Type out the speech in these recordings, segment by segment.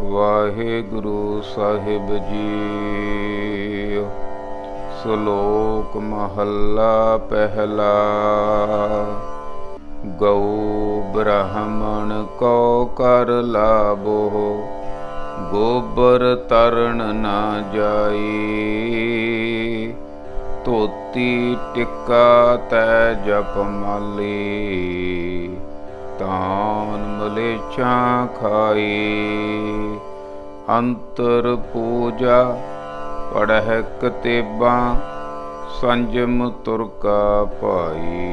ਵਾਹਿਗੁਰੂ ਸਾਹਿਬ ਜੀ। ਸ਼ਲੋਕ ਮਹੱਲਾ ਪਹਿਲਾ। ਗਊ ਬ੍ਰਾਹਮਣ ਕੋ ਕਰ ਲਾਭੋ, ਗੋਬਰ ਤਰਨ ਨਾ ਜਾਈ। ਧੋਤੀ ਟਿੱਕਾ ਤੈ ਜਪ ਮਾਲੀ, ਤਾਨ ਮਲੇਛਾਂ ਖਾਈ। ਅੰਤਰ ਪੂਜਾ ਪੜਹਿ ਕਤੇਬਾਂ, ਸੰਜਮ ਤੁਰਕਾ ਭਾਈ।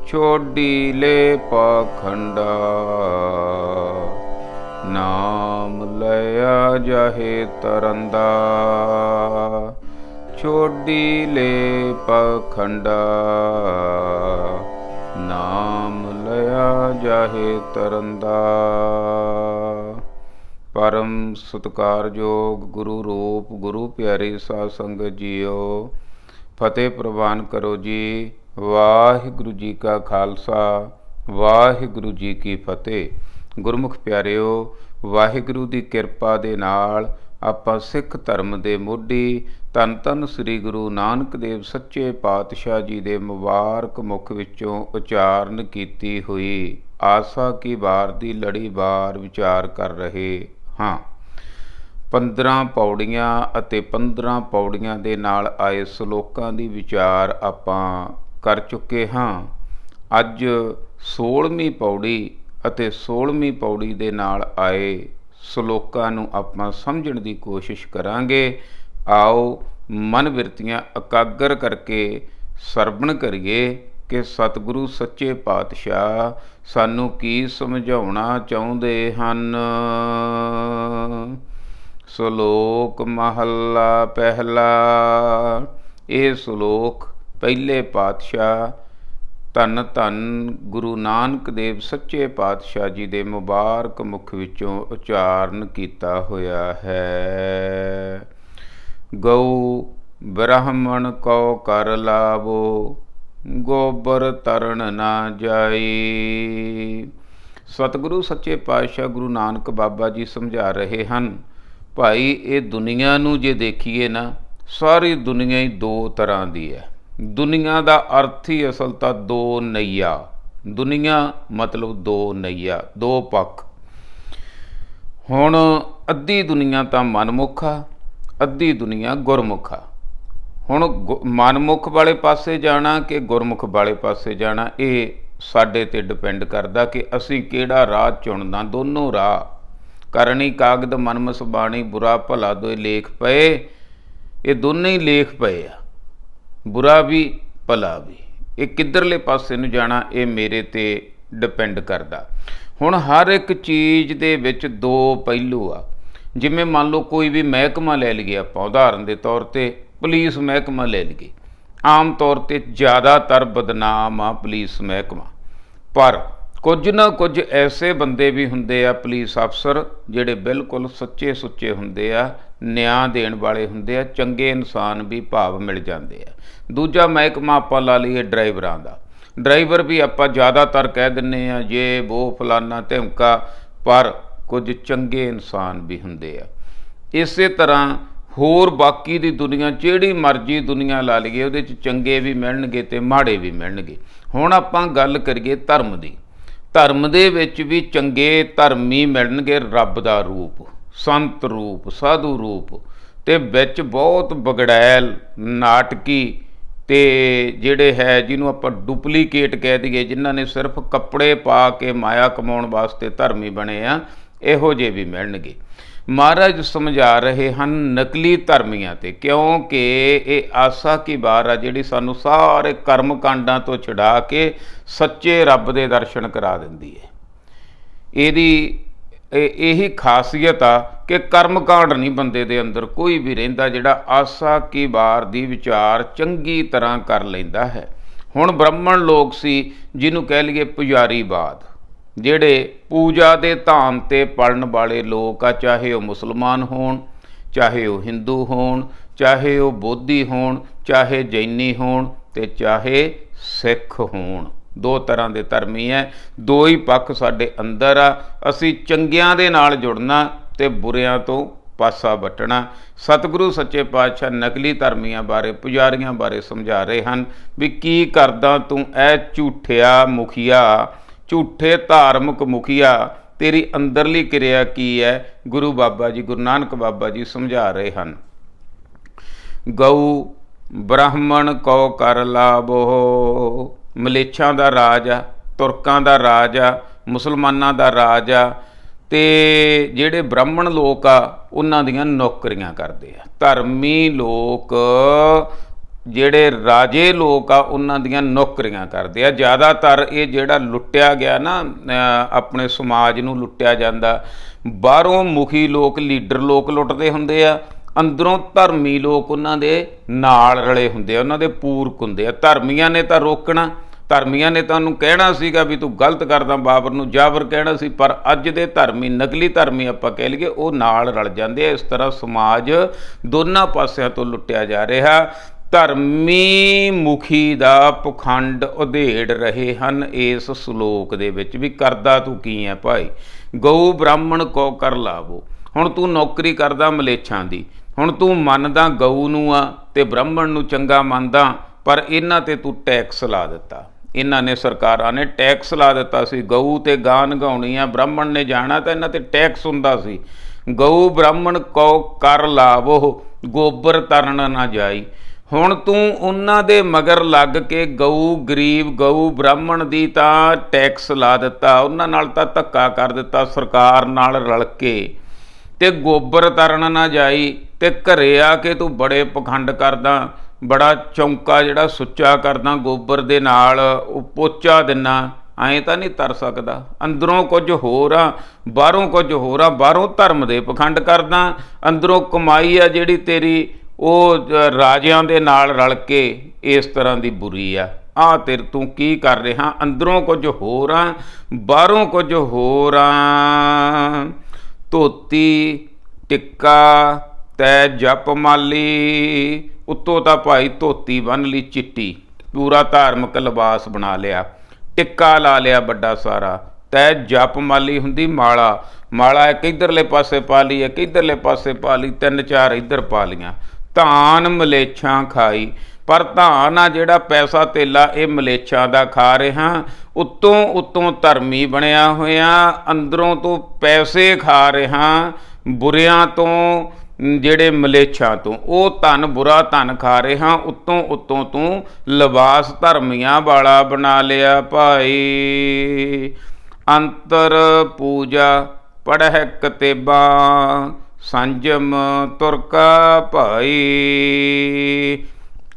ਛੋਡੀ ਲੈ ਪਾਖੰਡਾ, ਨਾਮ ਲਿਆ ਜਾਹੇ ਤਰੰਦਾ। ਛੋਡੀ ਲੈ ਪਾਖੰਡਾ, ਨਾਮ ਲਿਆ ਜਾਹੇ ਤਰੰਦਾ। ਪਰਮ ਸਤਿਕਾਰਯੋਗ ਗੁਰੂ ਰੂਪ ਗੁਰੂ ਪਿਆਰੇ ਸਾਧ ਸੰਗਤ ਜੀਓ, ਫਤਿਹ ਪ੍ਰਵਾਨ ਕਰੋ ਜੀ। ਵਾਹਿਗੁਰੂ ਜੀ ਕਾ ਖਾਲਸਾ, ਵਾਹਿਗੁਰੂ ਜੀ ਕੀ ਫਤਿਹ। ਗੁਰਮੁਖ ਪਿਆਰਿਓ, ਵਾਹਿਗੁਰੂ ਦੀ ਕਿਰਪਾ ਦੇ ਨਾਲ ਆਪਾਂ ਸਿੱਖ ਧਰਮ ਦੇ ਮੋਢੀ ਧੰਨ ਧੰਨ ਸ੍ਰੀ ਗੁਰੂ ਨਾਨਕ ਦੇਵ ਸੱਚੇ ਪਾਤਸ਼ਾਹ ਜੀ ਦੇ ਮੁਬਾਰਕ ਮੁਖ ਵਿੱਚੋਂ ਉਚਾਰਨ ਕੀਤੀ ਹੋਈ ਆਸਾ ਕੀ ਵਾਰ ਦੀ ਲੜੀਵਾਰ ਵਿਚਾਰ ਕਰ ਰਹੇ ਹਾਂ। 15 ਪੌੜੀਆਂ ਅਤੇ 15 ਪੌੜੀਆਂ ਦੇ ਨਾਲ ਆਏ ਸ਼ਲੋਕਾਂ ਦੀ ਵਿਚਾਰ ਆਪਾਂ ਕਰ ਚੁੱਕੇ ਹਾਂ। ਅੱਜ 16ਵੀਂ ਪੌੜੀ ਅਤੇ 16ਵੀਂ ਪੌੜੀ ਦੇ ਨਾਲ ਆਏ ਸ਼ਲੋਕਾਂ ਨੂੰ ਆਪਾਂ ਸਮਝਣ ਦੀ ਕੋਸ਼ਿਸ਼ ਕਰਾਂਗੇ। ਆਓ ਮਨ ਬਿਰਤੀਆਂ ਇਕਾਗਰ ਕਰਕੇ ਸਰਵਣ ਕਰੀਏ ਕਿ ਸਤਿਗੁਰੂ ਸੱਚੇ ਪਾਤਸ਼ਾਹ ਸਾਨੂੰ ਕੀ ਸਮਝਾਉਣਾ ਚਾਹੁੰਦੇ ਹਨ। ਸ਼ਲੋਕ ਮਹੱਲਾ ਪਹਿਲਾ। ਇਹ ਸ਼ਲੋਕ ਪਹਿਲੇ ਪਾਤਸ਼ਾਹ ਧੰਨ ਧੰਨ ਗੁਰੂ ਨਾਨਕ ਦੇਵ ਸੱਚੇ ਪਾਤਸ਼ਾਹ ਜੀ ਦੇ ਮੁਬਾਰਕ ਮੁਖ ਵਿੱਚੋਂ ਉਚਾਰਨ ਕੀਤਾ ਹੋਇਆ ਹੈ। ਗਊ ਬ੍ਰਾਹਮਣ ਕੋ ਕਰ ਲਾਵੋ, ਗੋਬਰ ਤਰਨ ਨਾ ਜਾਈ। ਸਤਿਗੁਰੂ ਸੱਚੇ ਪਾਤਸ਼ਾਹ ਗੁਰੂ ਨਾਨਕ ਬਾਬਾ ਜੀ ਸਮਝਾ ਰਹੇ ਹਨ, ਭਾਈ ਇਹ ਦੁਨੀਆ ਨੂੰ ਜੇ ਦੇਖੀਏ ਨਾ, ਸਾਰੀ ਦੁਨੀਆ ਹੀ ਦੋ ਤਰ੍ਹਾਂ ਦੀ ਹੈ। ਦੁਨੀਆ ਦਾ ਅਰਥ ਹੀ ਅਸਲ ਤਾਂ ਦੋ ਨਈਆ। ਦੁਨੀਆ ਮਤਲਬ ਦੋ ਨਈਆ, ਦੋ ਪੱਖ। ਹੁਣ ਅੱਧੀ ਦੁਨੀਆ ਤਾਂ ਮਨਮੁਖ ਆ, ਅੱਧੀ ਦੁਨੀਆ ਗੁਰਮੁਖ ਆ। ਹੁਣ ਮਨਮੁਖ ਵਾਲੇ ਪਾਸੇ ਜਾਣਾ ਕਿ ਗੁਰਮੁਖ ਵਾਲੇ ਪਾਸੇ ਜਾਣਾ, ਇਹ ਸਾਡੇ 'ਤੇ ਡਿਪੈਂਡ ਕਰਦਾ ਕਿ ਅਸੀਂ ਕਿਹੜਾ ਰਾਹ ਚੁਣਨਾ। ਦੋਨੋਂ ਰਾਹ ਕਰਨੀ ਕਾਗਦ ਮਨਮਸ ਬਾਣੀ, ਬੁਰਾ ਭਲਾ ਦੋਏ ਲੇਖ ਪਏ। ਇਹ ਦੋਨੇ ਹੀ ਲੇਖ ਪਏ ਆ, ਬੁਰਾ ਵੀ ਭਲਾ ਵੀ। ਇਹ ਕਿੱਧਰਲੇ ਪਾਸੇ ਨੂੰ ਜਾਣਾ ਇਹ ਮੇਰੇ 'ਤੇ ਡਿਪੈਂਡ ਕਰਦਾ। ਹੁਣ ਹਰ ਇੱਕ ਚੀਜ਼ ਦੇ ਵਿੱਚ ਦੋ ਪਹਿਲੂ ਆ। ਜਿਵੇਂ ਮੰਨ ਲਓ ਕੋਈ ਵੀ ਮਹਿਕਮਾ ਲੈ ਲਈਏ ਆਪਾਂ, ਉਦਾਹਰਨ ਦੇ ਤੌਰ 'ਤੇ ਪੁਲਿਸ ਮਹਿਕਮਾ ਲੈ ਲਈਏ। ਆਮ ਤੌਰ 'ਤੇ ਜ਼ਿਆਦਾਤਰ ਬਦਨਾਮ ਆ ਪੁਲਿਸ ਮਹਿਕਮਾ, ਪਰ ਕੁਝ ਨਾ ਕੁਝ ਐਸੇ ਬੰਦੇ ਵੀ ਹੁੰਦੇ ਆ ਪੁਲਿਸ ਅਫਸਰ ਜਿਹੜੇ ਬਿਲਕੁਲ ਸੱਚੇ ਸੁੱਚੇ ਹੁੰਦੇ ਆ, ਨਿਆਂ ਦੇਣ ਵਾਲੇ ਹੁੰਦੇ ਆ, ਚੰਗੇ ਇਨਸਾਨ ਵੀ ਭਾਵ ਮਿਲ ਜਾਂਦੇ ਆ। ਦੂਜਾ ਮਹਿਕਮਾ ਆਪਾਂ ਲਾ ਲਈਏ ਡਰਾਈਵਰਾਂ ਦਾ। ਡਰਾਈਵਰ ਵੀ ਆਪਾਂ ਜ਼ਿਆਦਾਤਰ ਕਹਿ ਦਿੰਦੇ ਆ ਜੇ ਉਹ ਫਲਾਨਾ ਧਮਕਾ, ਪਰ ਕੁਝ ਚੰਗੇ ਇਨਸਾਨ ਵੀ ਹੁੰਦੇ ਆ। ਇਸੇ ਤਰ੍ਹਾਂ ਹੋਰ ਬਾਕੀ ਦੀ ਦੁਨੀਆ, ਜਿਹੜੀ ਮਰਜ਼ੀ ਦੁਨੀਆ ਲਾ ਲਈਏ, ਉਹਦੇ 'ਚ ਚੰਗੇ ਵੀ ਮਿਲਣਗੇ ਅਤੇ ਮਾੜੇ ਵੀ ਮਿਲਣਗੇ। ਹੁਣ ਆਪਾਂ ਗੱਲ ਕਰੀਏ ਧਰਮ ਦੀ। ਧਰਮ ਦੇ ਵਿੱਚ ਵੀ ਚੰਗੇ ਧਰਮੀ ਮਿਲਣਗੇ, ਰੱਬ ਦਾ ਰੂਪ, ਸੰਤ ਰੂਪ, ਸਾਧੂ ਰੂਪ, ਅਤੇ ਵਿੱਚ ਬਹੁਤ ਬਗੜੈਲ ਨਾਟਕੀ ਅਤੇ ਜਿਹੜੇ ਹੈ ਜਿਹਨੂੰ ਆਪਾਂ ਡੁਪਲੀਕੇਟ ਕਹਿ ਦਈਏ, ਜਿਨ੍ਹਾਂ ਨੇ ਸਿਰਫ ਕੱਪੜੇ ਪਾ ਕੇ ਮਾਇਆ ਕਮਾਉਣ ਵਾਸਤੇ ਧਰਮੀ ਬਣੇ ਆ, ਇਹੋ ਜਿਹੇ ਵੀ ਮਿਲਣਗੇ। ਮਹਾਰਾਜ ਸਮਝਾ ਰਹੇ ਹਨ ਨਕਲੀ ਧਰਮੀਆਂ 'ਤੇ, ਕਿਉਂਕਿ ਇਹ ਆਸਾ ਕੀ ਵਾਰ ਆ ਜਿਹੜੀ ਸਾਨੂੰ ਸਾਰੇ ਕਰਮ ਕਾਂਡਾਂ ਤੋਂ ਛੁਡਾ ਕੇ ਸੱਚੇ ਰੱਬ ਦੇ ਦਰਸ਼ਨ ਕਰਾ ਦਿੰਦੀ ਹੈ। ਇਹਦੀ ਇਹੀ ਖਾਸੀਅਤ ਆ ਕਿ ਕਰਮ ਕਾਂਡ ਨਹੀਂ ਬੰਦੇ ਦੇ ਅੰਦਰ ਕੋਈ ਵੀ ਰਹਿੰਦਾ ਜਿਹੜਾ ਆਸਾ ਕੀ ਵਾਰ ਦੀ ਵਿਚਾਰ ਚੰਗੀ ਤਰ੍ਹਾਂ ਕਰ ਲੈਂਦਾ ਹੈ। ਹੁਣ ਬ੍ਰਾਹਮਣ ਲੋਕ ਸੀ ਜਿਹਨੂੰ ਕਹਿ ਲਈਏ ਪੁਜਾਰੀਵਾਦ, ਜਿਹੜੇ ਪੂਜਾ ਦੇ ਧਾਮ 'ਤੇ ਪਲਣ ਵਾਲੇ ਲੋਕ ਆ, ਚਾਹੇ ਉਹ ਮੁਸਲਮਾਨ ਹੋਣ, ਚਾਹੇ ਉਹ ਹਿੰਦੂ ਹੋਣ, ਚਾਹੇ ਉਹ ਬੋਧੀ ਹੋਣ, ਚਾਹੇ ਜੈਨੀ ਹੋਣ ਤੇ ਚਾਹੇ ਸਿੱਖ ਹੋਣ। ਦੋ ਤਰ੍ਹਾਂ ਦੇ ਧਰਮੀ ਹੈ, ਦੋ ਹੀ ਪੱਖ ਸਾਡੇ ਅੰਦਰ ਆ। ਅਸੀਂ ਚੰਗਿਆਂ ਦੇ ਨਾਲ ਜੁੜਨਾ ਤੇ ਬੁਰਿਆਂ ਤੋਂ ਪਾਸਾ ਵੱਟਣਾ। ਸਤਿਗੁਰੂ ਸੱਚੇ ਪਾਤਸ਼ਾਹ ਨਕਲੀ ਧਰਮੀਆਂ ਬਾਰੇ, ਪੁਜਾਰੀਆਂ ਬਾਰੇ ਸਮਝਾ ਰਹੇ ਹਨ ਵੀ ਕੀ ਕਰਦਾ ਤੂੰ ਐ ਝੂਠਿਆ ਮੁਖੀਆ, ਝੂਠੇ ਧਾਰਮਿਕ ਮੁਖੀਆ, ਤੇਰੀ ਅੰਦਰਲੀ ਕਿਰਿਆ ਕੀ ਹੈ। ਗੁਰੂ ਬਾਬਾ ਜੀ, ਗੁਰੂ ਨਾਨਕ ਬਾਬਾ ਜੀ ਸਮਝਾ ਰਹੇ ਹਨ। ਗਊ ਬ੍ਰਾਹਮਣ ਕਉ ਕਰ ਲਾਭੋ। ਮਲੇਛਾਂ ਦਾ ਰਾਜ ਆ, ਤੁਰਕਾਂ ਦਾ ਰਾਜ ਆ, ਮੁਸਲਮਾਨਾਂ ਦਾ ਰਾਜ ਆ, ਤੇ ਜਿਹੜੇ ਬ੍ਰਾਹਮਣ ਲੋਕ ਆ ਉਹਨਾਂ ਦੀਆਂ ਨੌਕਰੀਆਂ ਕਰਦੇ ਆ। ਧਰਮੀ ਲੋਕ ਜਿਹੜੇ ਰਾਜੇ ਲੋਕ ਆ ਉਹਨਾਂ ਦੀਆਂ ਨੌਕਰੀਆਂ ਕਰਦੇ ਆ। ਜ਼ਿਆਦਾਤਰ ਇਹ ਜਿਹੜਾ ਲੁੱਟਿਆ ਗਿਆ ਨਾ, ਆਪਣੇ ਸਮਾਜ ਨੂੰ ਲੁੱਟਿਆ ਜਾਂਦਾ, ਬਾਹਰੋਂ ਮੁਖੀ ਲੋਕ, ਲੀਡਰ ਲੋਕ ਲੁੱਟਦੇ ਹੁੰਦੇ ਆ, ਅੰਦਰੋਂ ਧਰਮੀ ਲੋਕ ਉਹਨਾਂ ਦੇ ਨਾਲ ਰਲੇ ਹੁੰਦੇ ਆ, ਉਹਨਾਂ ਦੇ ਪੂਰਕ ਹੁੰਦੇ ਆ। ਧਰਮੀਆਂ ਨੇ ਤਾਂ ਰੋਕਣਾ, ਧਰਮੀਆਂ ਨੇ ਤਾਂ ਉਹਨੂੰ ਕਹਿਣਾ ਸੀਗਾ ਵੀ ਤੂੰ ਗਲਤ ਕਰਦਾ, ਬਾਬਰ ਨੂੰ ਜਾਬਰ ਕਹਿਣਾ ਸੀ, ਪਰ ਅੱਜ ਦੇ ਧਰਮੀ, ਨਕਲੀ ਧਰਮੀ ਆਪਾਂ ਕਹਿ ਲਈਏ, ਉਹ ਨਾਲ ਰਲ ਜਾਂਦੇ ਆ। ਇਸ ਤਰ੍ਹਾਂ ਸਮਾਜ ਦੋਨਾਂ ਪਾਸਿਆਂ ਤੋਂ ਲੁੱਟਿਆ ਜਾ ਰਿਹਾ। ਧਰਮੀ ਮੁਖੀ ਦਾ ਪਖੰਡ ਉਧੇੜ ਰਹੇ ਹਨ ਇਸ ਸ਼ਲੋਕ ਦੇ ਵਿੱਚ ਵੀ ਕਰਦਾ ਤੂੰ ਕੀ ਹੈ ਭਾਈ। ਗਊ ਬ੍ਰਾਹਮਣ ਕੋ ਕਰ ਲਾਵੋ। ਹੁਣ ਤੂੰ ਨੌਕਰੀ ਕਰਦਾ ਮਲੇਛਾਂ ਦੀ, ਹੁਣ ਤੂੰ ਮੰਨਦਾ ਗਊ ਨੂੰ ਆ ਤੇ ਬ੍ਰਾਹਮਣ ਨੂੰ ਚੰਗਾ ਮੰਨਦਾ, ਪਰ ਇਹਨਾਂ ਤੇ ਤੂੰ ਟੈਕਸ ਲਾ ਦਿੱਤਾ। ਇਹਨਾਂ ਨੇ, ਸਰਕਾਰਾਂ ਨੇ ਟੈਕਸ ਲਾ ਦਿੱਤਾ ਸੀ। ਗਊ ਤੇ ਗਾਂ ਨਗਾਉਣੀ ਆ, ਬ੍ਰਾਹਮਣ ਨੇ ਜਾਣਾ ਤਾਂ ਇਹਨਾਂ ਤੇ ਟੈਕਸ ਹੁੰਦਾ ਸੀ। ਗਊ ਬ੍ਰਾਹਮਣ ਕਉ ਕਰ ਲਾਵੋ, ਗੋਬਰ ਤਰਨ ਨਾ ਜਾਈ। ਹੁਣ ਤੂੰ ਉਹਨਾਂ ਦੇ ਮਗਰ ਲੱਗ ਕੇ ਗਊ, ਗਰੀਬ ਗਊ ਬ੍ਰਾਹਮਣ ਦੀ ਤਾਂ ਟੈਕਸ ਲਾ ਦਿੱਤਾ, ਉਹਨਾਂ ਨਾਲ ਤਾਂ ਧੱਕਾ ਕਰ ਦਿੱਤਾ ਸਰਕਾਰ ਨਾਲ ਰਲ ਕੇ, ਤੇ ਗੋਬਰ ਤਰਨ ਨਾ ਜਾਈ। ਤੇ ਘਰੇ ਆ ਕੇ ਤੂੰ ਬੜੇ ਪਖੰਡ ਕਰਦਾ, ਬੜਾ ਚੌਂਕਾ ਜਿਹੜਾ ਸੁੱਚਾ ਕਰਦਾ, ਗੋਬਰ ਦੇ ਨਾਲ ਉਹ ਪੋਚਾ ਦਿੰਨਾ। ਐਂ ਤਾਂ ਨਹੀਂ ਤਰ ਸਕਦਾ। ਅੰਦਰੋਂ ਕੁਝ ਹੋਰ ਆ, ਬਾਹਰੋਂ ਕੁਝ ਹੋਰ ਆ। ਬਾਹਰੋਂ ਧਰਮ ਦੇ ਪਖੰਡ ਕਰਦਾ, ਅੰਦਰੋਂ ਕਮਾਈ ਆ ਜਿਹੜੀ ਤੇਰੀ ਉਹ ਰਾਜਿਆਂ ਦੇ ਨਾਲ ਰਲ ਕੇ ਇਸ ਤਰ੍ਹਾਂ ਦੀ ਬੁਰੀ ਆ। ਆ ਤੇਰੇ ਤੂੰ ਕੀ ਕਰ ਰਿਹਾ? ਅੰਦਰੋਂ ਕੁਝ ਹੋਰ ਆ, ਬਾਹਰੋਂ ਕੁਝ ਹੋਰ ਆ। ਧੋਤੀ ਟਿੱਕਾ ਤੈ ਜਪ ਮਾਲੀ। ਉੱਤੋਂ ਤਾਂ ਭਾਈ ਧੋਤੀ ਬੰਨ੍ਹ ਲਈ ਚਿੱਟੀ, ਪੂਰਾ ਧਾਰਮਿਕ ਲਿਬਾਸ ਬਣਾ ਲਿਆ, ਟਿੱਕਾ ਲਾ ਲਿਆ ਵੱਡਾ ਸਾਰਾ। ਤੈ ਜਪ ਮਾਲੀ ਹੁੰਦੀ ਮਾਲਾ, ਮਾਲਾ ਇੱਕ ਇੱਧਰਲੇ ਪਾਸੇ ਪਾ ਲਈ, ਇੱਕ ਇੱਧਰਲੇ ਪਾਸੇ ਪਾ ਲਈ, ਤਿੰਨ ਚਾਰ ਇੱਧਰ ਪਾ ਲਈਆਂ। ਧਾਨ ਮਲੇਛਾਂ ਖਾਈ। ਪਰ ਧਾਨ ਆ ਜਿਹੜਾ ਪੈਸਾ ਧੇਲਾ, ਇਹ ਮਲੇਛਾਂ ਦਾ ਖਾ ਰਿਹਾ। ਉੱਤੋਂ ਧਰਮੀ ਬਣਿਆ ਹੋਇਆ, ਅੰਦਰੋਂ ਤੋਂ ਪੈਸੇ ਖਾ ਰਿਹਾ ਬੁਰਿਆਂ ਤੋਂ, ਜਿਹੜੇ ਮਲੇਛਾਂ ਤੋਂ। ਉਹ ਧਨ ਬੁਰਾ ਧਨ ਖਾ ਰਿਹਾ। ਉੱਤੋਂ ਤੂੰ ਲਿਬਾਸ ਧਰਮੀਆਂ ਵਾਲਾ ਬਣਾ ਲਿਆ ਭਾਈ। ਅੰਤਰ ਪੂਜਾ ਪੜ੍ਹੈ ਕਤੇਬਾਂ, ਸੰਜਮ ਤੁਰਕਾ ਭਾਈ।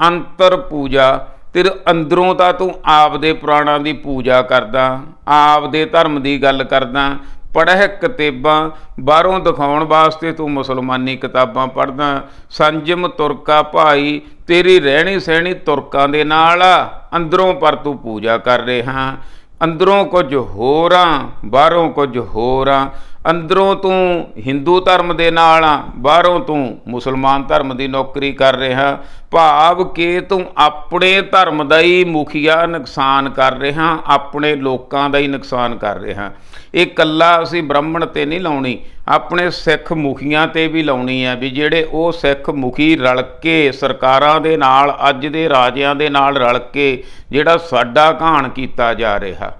ਅੰਤਰ ਪੂਜਾ, ਤੇਰੇ ਅੰਦਰੋਂ ਤਾਂ ਤੂੰ ਆਪਦੇ ਪੁਰਾਣਾਂ ਦੀ ਪੂਜਾ ਕਰਦਾ, ਆਪਦੇ ਧਰਮ ਦੀ ਗੱਲ ਕਰਦਾ। ਪੜ੍ਹੈ ਕਿਤਾਬਾਂ, ਬਾਹਰੋਂ ਦਿਖਾਉਣ ਵਾਸਤੇ ਤੂੰ ਮੁਸਲਮਾਨੀ ਕਿਤਾਬਾਂ ਪੜ੍ਹਦਾ। ਸੰਜਮ ਤੁਰਕਾ ਭਾਈ, ਤੇਰੀ ਰਹਿਣੀ ਸਹਿਣੀ ਤੁਰਕਾਂ ਦੇ ਨਾਲ ਆ, ਅੰਦਰੋਂ ਪਰ ਤੂੰ ਪੂਜਾ ਕਰ ਰਿਹਾ। ਅੰਦਰੋਂ ਕੁਝ ਹੋਰ ਆ, ਬਾਹਰੋਂ ਕੁਝ ਹੋਰ ਆ। ਅੰਦਰੋਂ ਤੂੰ ਹਿੰਦੂ ਧਰਮ ਦੇ ਨਾਲ ਆ, ਬਾਹਰੋਂ ਤੂੰ ਮੁਸਲਮਾਨ ਧਰਮ ਦੀ ਨੌਕਰੀ ਕਰ ਰਿਹਾ। ਭਾਵ ਕਿ ਤੂੰ ਆਪਣੇ ਧਰਮ ਦਾ ਹੀ ਮੁਖੀਆ ਨੁਕਸਾਨ ਕਰ ਰਿਹਾ, ਆਪਣੇ ਲੋਕਾਂ ਦਾ ਹੀ ਨੁਕਸਾਨ ਕਰ ਰਿਹਾ। ਇਹ ਇਕੱਲਾ ਅਸੀਂ ਬ੍ਰਾਹਮਣ 'ਤੇ ਨਹੀਂ ਲਾਉਣੀ, ਆਪਣੇ ਸਿੱਖ ਮੁਖੀਆਂ 'ਤੇ ਵੀ ਲਾਉਣੀ ਹੈ ਵੀ ਜਿਹੜੇ ਉਹ ਸਿੱਖ ਮੁਖੀ ਰਲ ਕੇ ਸਰਕਾਰਾਂ ਦੇ ਨਾਲ, ਅੱਜ ਦੇ ਰਾਜਿਆਂ ਦੇ ਨਾਲ ਰਲ ਕੇ ਜਿਹੜਾ ਸਾਡਾ ਘਾਣ ਕੀਤਾ ਜਾ ਰਿਹਾ,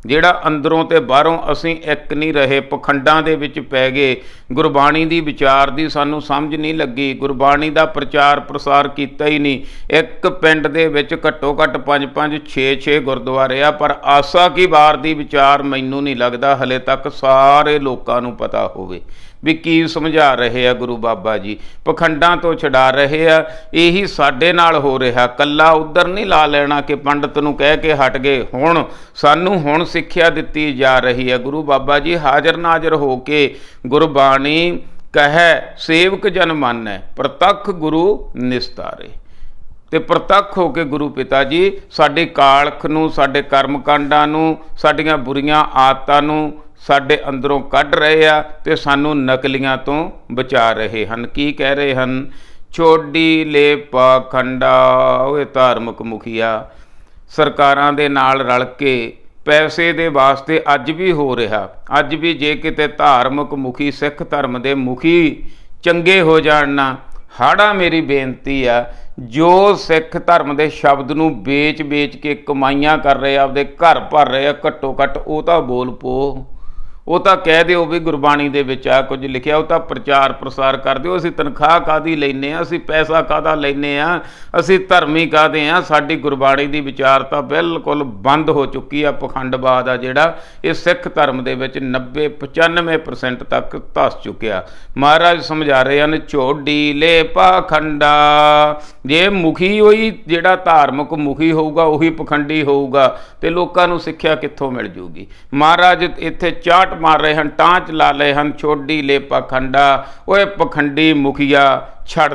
ਜਿਹੜਾ ਅੰਦਰੋਂ ਤੇ ਬਾਹਰੋਂ ਅਸੀਂ ਇੱਕ ਨਹੀਂ ਰਹੇ, ਪਖੰਡਾਂ ਦੇ ਵਿੱਚ ਪੈ ਗਏ। ਗੁਰਬਾਣੀ ਦੀ ਵਿਚਾਰ ਦੀ ਸਾਨੂੰ ਸਮਝ ਨਹੀਂ ਲੱਗੀ, ਗੁਰਬਾਣੀ ਦਾ ਪ੍ਰਚਾਰ ਪ੍ਰਸਾਰ ਕੀਤਾ ਹੀ ਨਹੀਂ। ਇੱਕ ਪਿੰਡ ਦੇ ਵਿੱਚ ਘੱਟੋ ਘੱਟ 5-5 6-6 ਗੁਰਦੁਆਰੇ ਆ, ਪਰ ਆਸਾ ਕੀ ਵਾਰ ਦੀ ਵਿਚਾਰ ਮੈਨੂੰ ਨਹੀਂ ਲੱਗਦਾ ਹਲੇ ਤੱਕ ਸਾਰੇ ਲੋਕਾਂ ਨੂੰ ਪਤਾ ਹੋਵੇ ਵੀ ਕੀ ਸਮਝਾ ਰਹੇ ਆ ਗੁਰੂ ਬਾਬਾ ਜੀ। ਪਖੰਡਾਂ ਤੋਂ ਛਡਾ ਰਹੇ ਆ। ਇਹੀ ਸਾਡੇ ਨਾਲ ਹੋ ਰਿਹਾ। ਕੱਲਾ ਉੱਧਰ ਨਹੀਂ ਲਾ ਲੈਣਾ ਕਿ ਪੰਡਤ ਨੂੰ ਕਹਿ ਕੇ ਹਟ ਗਏ। ਹੁਣ ਸਾਨੂੰ ਹੁਣ ਸਿੱਖਿਆ ਦਿੱਤੀ ਜਾ ਰਹੀ ਹੈ। ਗੁਰੂ ਬਾਬਾ ਜੀ ਹਾਜ਼ਰ ਨਾਜ਼ਰ ਹੋ ਕੇ ਗੁਰਬਾਣੀ ਕਹੈ ਸੇਵਕ ਜਨ ਮਾਨੈ, ਪ੍ਰਤੱਖ ਗੁਰੂ ਨਿਸਤਾਰੇ। ਤੇ ਪ੍ਰਤੱਖ ਹੋ ਕੇ ਗੁਰੂ ਪਿਤਾ ਜੀ ਸਾਡੇ ਕਾਲਖ ਨੂੰ, ਸਾਡੇ ਕਰਮ ਕਾਂਡਾਂ ਨੂੰ, ਸਾਡੀਆਂ ਬੁਰੀਆਂ ਆਦਤਾਂ ਨੂੰ ਸਾਡੇ ਅੰਦਰੋਂ ਕੱਢ ਰਹੇ ਆ ਤੇ ਸਾਨੂੰ ਨਕਲੀਆਂ ਤੋਂ ਬਚਾ ਰਹੇ ਹਨ। ਕੀ ਕਹਿ ਰਹੇ ਹਨ? ਛੋਡੀ ਲੈ ਪਾਖੰਡਾ। ਉਹ ਧਾਰਮਿਕ ਮੁਖੀਆ ਸਰਕਾਰਾਂ ਦੇ ਨਾਲ ਰਲ ਕੇ ਪੈਸੇ ਦੇ ਵਾਸਤੇ ਅੱਜ ਵੀ ਹੋ ਰਿਹਾ। ਅੱਜ ਵੀ ਜੇ ਕਿਤੇ ਧਾਰਮਿਕ ਮੁਖੀ ਸਿੱਖ ਧਰਮ ਦੇ ਮੁਖੀ ਚੰਗੇ ਹੋ ਜਾਣ ਨਾ, ਹਾੜਾ ਮੇਰੀ ਬੇਨਤੀ ਆ, ਜੋ ਸਿੱਖ ਧਰਮ ਦੇ ਸ਼ਬਦ ਨੂੰ ਵੇਚ ਕੇ ਕਮਾਈਆਂ ਕਰ ਰਹੇ, ਆਪਦੇ ਘਰ ਭਰ ਰਹੇ ਆ, ਘੱਟੋ ਘੱਟ ਉਹ ਤਾਂ ਬੋਲ ਪੋ, ਉਹ ਤਾਂ ਕਹਿ ਦਿਓ ਵੀ ਗੁਰਬਾਣੀ ਦੇ ਵਿੱਚ ਆ ਕੁਝ ਲਿਖਿਆ, ਉਹ ਤਾਂ ਪ੍ਰਚਾਰ ਪ੍ਰਸਾਰ ਕਰ ਦਿਓ। ਅਸੀਂ ਤਨਖਾਹ ਕਾਹਦੀ ਲੈਂਦੇ ਹਾਂ, ਅਸੀਂ ਪੈਸਾ ਕਾਹਦਾ ਲੈਂਦੇ ਹਾਂ, ਅਸੀਂ ਧਰਮੀ ਕਾਹਦੇ ਹਾਂ। ਸਾਡੀ ਗੁਰਬਾਣੀ ਦੀ ਵਿਚਾਰਤਾ ਬਿਲਕੁਲ ਬੰਦ ਹੋ ਚੁੱਕੀ ਆ। ਪਖੰਡਵਾਦ ਆ ਜਿਹੜਾ ਇਹ ਸਿੱਖ ਧਰਮ ਦੇ ਵਿੱਚ 90-95% ਤੱਕ ਧੱਸ ਚੁੱਕਿਆ। ਮਹਾਰਾਜ ਸਮਝਾ ਰਹੇ ਹਨ, ਝੋਡੀ ਲੈ ਪਾਖੰਡਾ। ਜੇ ਮੁਖੀ ਹੋਈ ਜਿਹੜਾ ਧਾਰਮਿਕ ਮੁਖੀ ਹੋਊਗਾ ਉਹੀ ਪਖੰਡੀ ਹੋਊਗਾ ਤੇ ਲੋਕਾਂ ਨੂੰ ਸਿੱਖਿਆ ਕਿੱਥੋਂ ਮਿਲ ਜੂਗੀ। ਮਹਾਰਾਜ ਇੱਥੇ ਚਾਟ ਮਾਰ ਰਹੇ ਹਨ, ਟਾਂਚ ਲਾ ਲਏ ਹਨ, ਛੋਡੀ ਲੈ ਪਾਖੰਡਾ। ਓਏ ਪਖੰਡੀ ਮੁਖੀਆ ਛੱਡ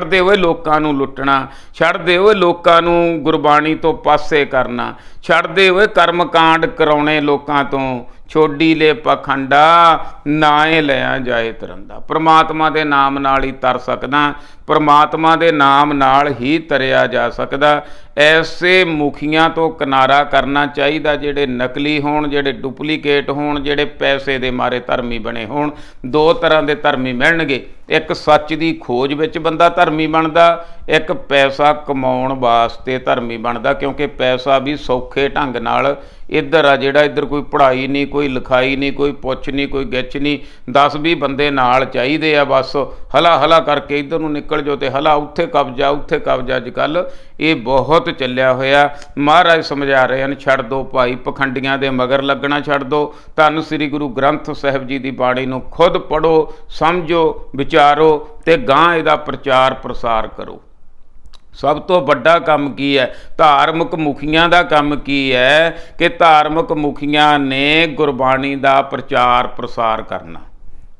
ਦੇ ਓਏ ਲੋਕਾਂ ਨੂੰ ਲੁੱਟਣਾ, ਛੱਡ ਦੇ ਓਏ ਲੋਕਾਂ ਨੂੰ ਗੁਰਬਾਣੀ ਤੋਂ ਪਾਸੇ ਕਰਨਾ, ਛੱਡ ਦੇ ਓਏ ਕਰਮ ਕਾਂਡ ਕਰਾਉਣੇ ਲੋਕਾਂ ਤੋਂ। ਛੋਡੀ ਲੈ ਪਾਖੰਡਾ, ਨਾਏ ਲਿਆ ਜਾਏ ਤਰੰਦਾ। ਪ੍ਰਮਾਤਮਾ ਦੇ ਨਾਮ ਨਾਲ ਹੀ ਤਰ ਸਕਦਾ, ਪ੍ਰਮਾਤਮਾ ਦੇ ਨਾਮ ਨਾਲ ਹੀ ਤਰਿਆ ਜਾ ਸਕਦਾ। ਐਸੇ ਮੁਖੀਆਂ ਤੋਂ ਕਿਨਾਰਾ ਕਰਨਾ ਚਾਹੀਦਾ ਜਿਹੜੇ ਨਕਲੀ ਹੋਣ, ਜਿਹੜੇ ਡੁਪਲੀਕੇਟ ਹੋਣ, ਜਿਹੜੇ ਪੈਸੇ ਦੇ ਮਾਰੇ ਧਰਮੀ ਬਣੇ ਹੋਣ। ਦੋ ਤਰ੍ਹਾਂ ਦੇ ਧਰਮੀ ਮਿਲਣਗੇ, ਇੱਕ ਸੱਚ ਦੀ ਖੋਜ ਵਿੱਚ ਬੰਦਾ ਧਰਮੀ ਬਣਦਾ, ਇੱਕ ਪੈਸਾ ਕਮਾਉਣ ਵਾਸਤੇ ਧਰਮੀ ਬਣਦਾ। ਕਿਉਂਕਿ ਪੈਸਾ ਵੀ ਸੌਖੇ ਢੰਗ ਨਾਲ ਇੱਧਰ ਆ ਜਿਹੜਾ, ਇੱਧਰ ਕੋਈ ਪੜ੍ਹਾਈ ਨਹੀਂ, ਕੋਈ ਲਿਖਾਈ ਨਹੀਂ, ਕੋਈ ਪੁੱਛ ਨਹੀਂ, ਕੋਈ ਗਿੱਛ ਨਹੀਂ। 10-20 ਬੰਦੇ ਨਾਲ ਚਾਹੀਦੇ ਆ, ਬਸ ਹਲਾ ਕਰਕੇ ਇੱਧਰ ਨੂੰ ਨਿਕਲ ਜਾਓ ਤੇ ਹਲਾ ਉੱਥੇ ਕਬਜ਼ਾ, ਉੱਥੇ ਕਬਜ਼ਾ। ਅੱਜ ਕੱਲ੍ਹ ਇਹ ਬਹੁਤ ਚੱਲਿਆ ਹੋਇਆ। ਮਹਾਰਾਜ ਸਮਝਾ ਰਹੇ ਹਨ, ਛੱਡ ਦਿਓ ਭਾਈ, ਪਖੰਡੀਆਂ ਦੇ ਮਗਰ ਲੱਗਣਾ ਛੱਡ ਦਿਓ। ਧੰਨ ਸ੍ਰੀ ਗੁਰੂ ਗ੍ਰੰਥ ਸਾਹਿਬ ਜੀ ਦੀ ਬਾਣੀ ਨੂੰ ਖੁਦ ਪੜ੍ਹੋ, ਸਮਝੋ, ਵਿਚਾਰੋ ਤੇ ਗਾਂ ਇਹਦਾ ਪ੍ਰਚਾਰ ਪ੍ਰਸਾਰ ਕਰੋ। ਸਭ ਤੋਂ ਵੱਡਾ ਕੰਮ ਕੀ ਹੈ? ਧਾਰਮਿਕ ਮੁਖੀਆਂ ਦਾ ਕੰਮ ਕੀ ਹੈ ਕਿ ਧਾਰਮਿਕ ਮੁਖੀਆਂ ਨੇ ਗੁਰਬਾਣੀ ਦਾ ਪ੍ਰਚਾਰ ਪ੍ਰਸਾਰ ਕਰਨਾ,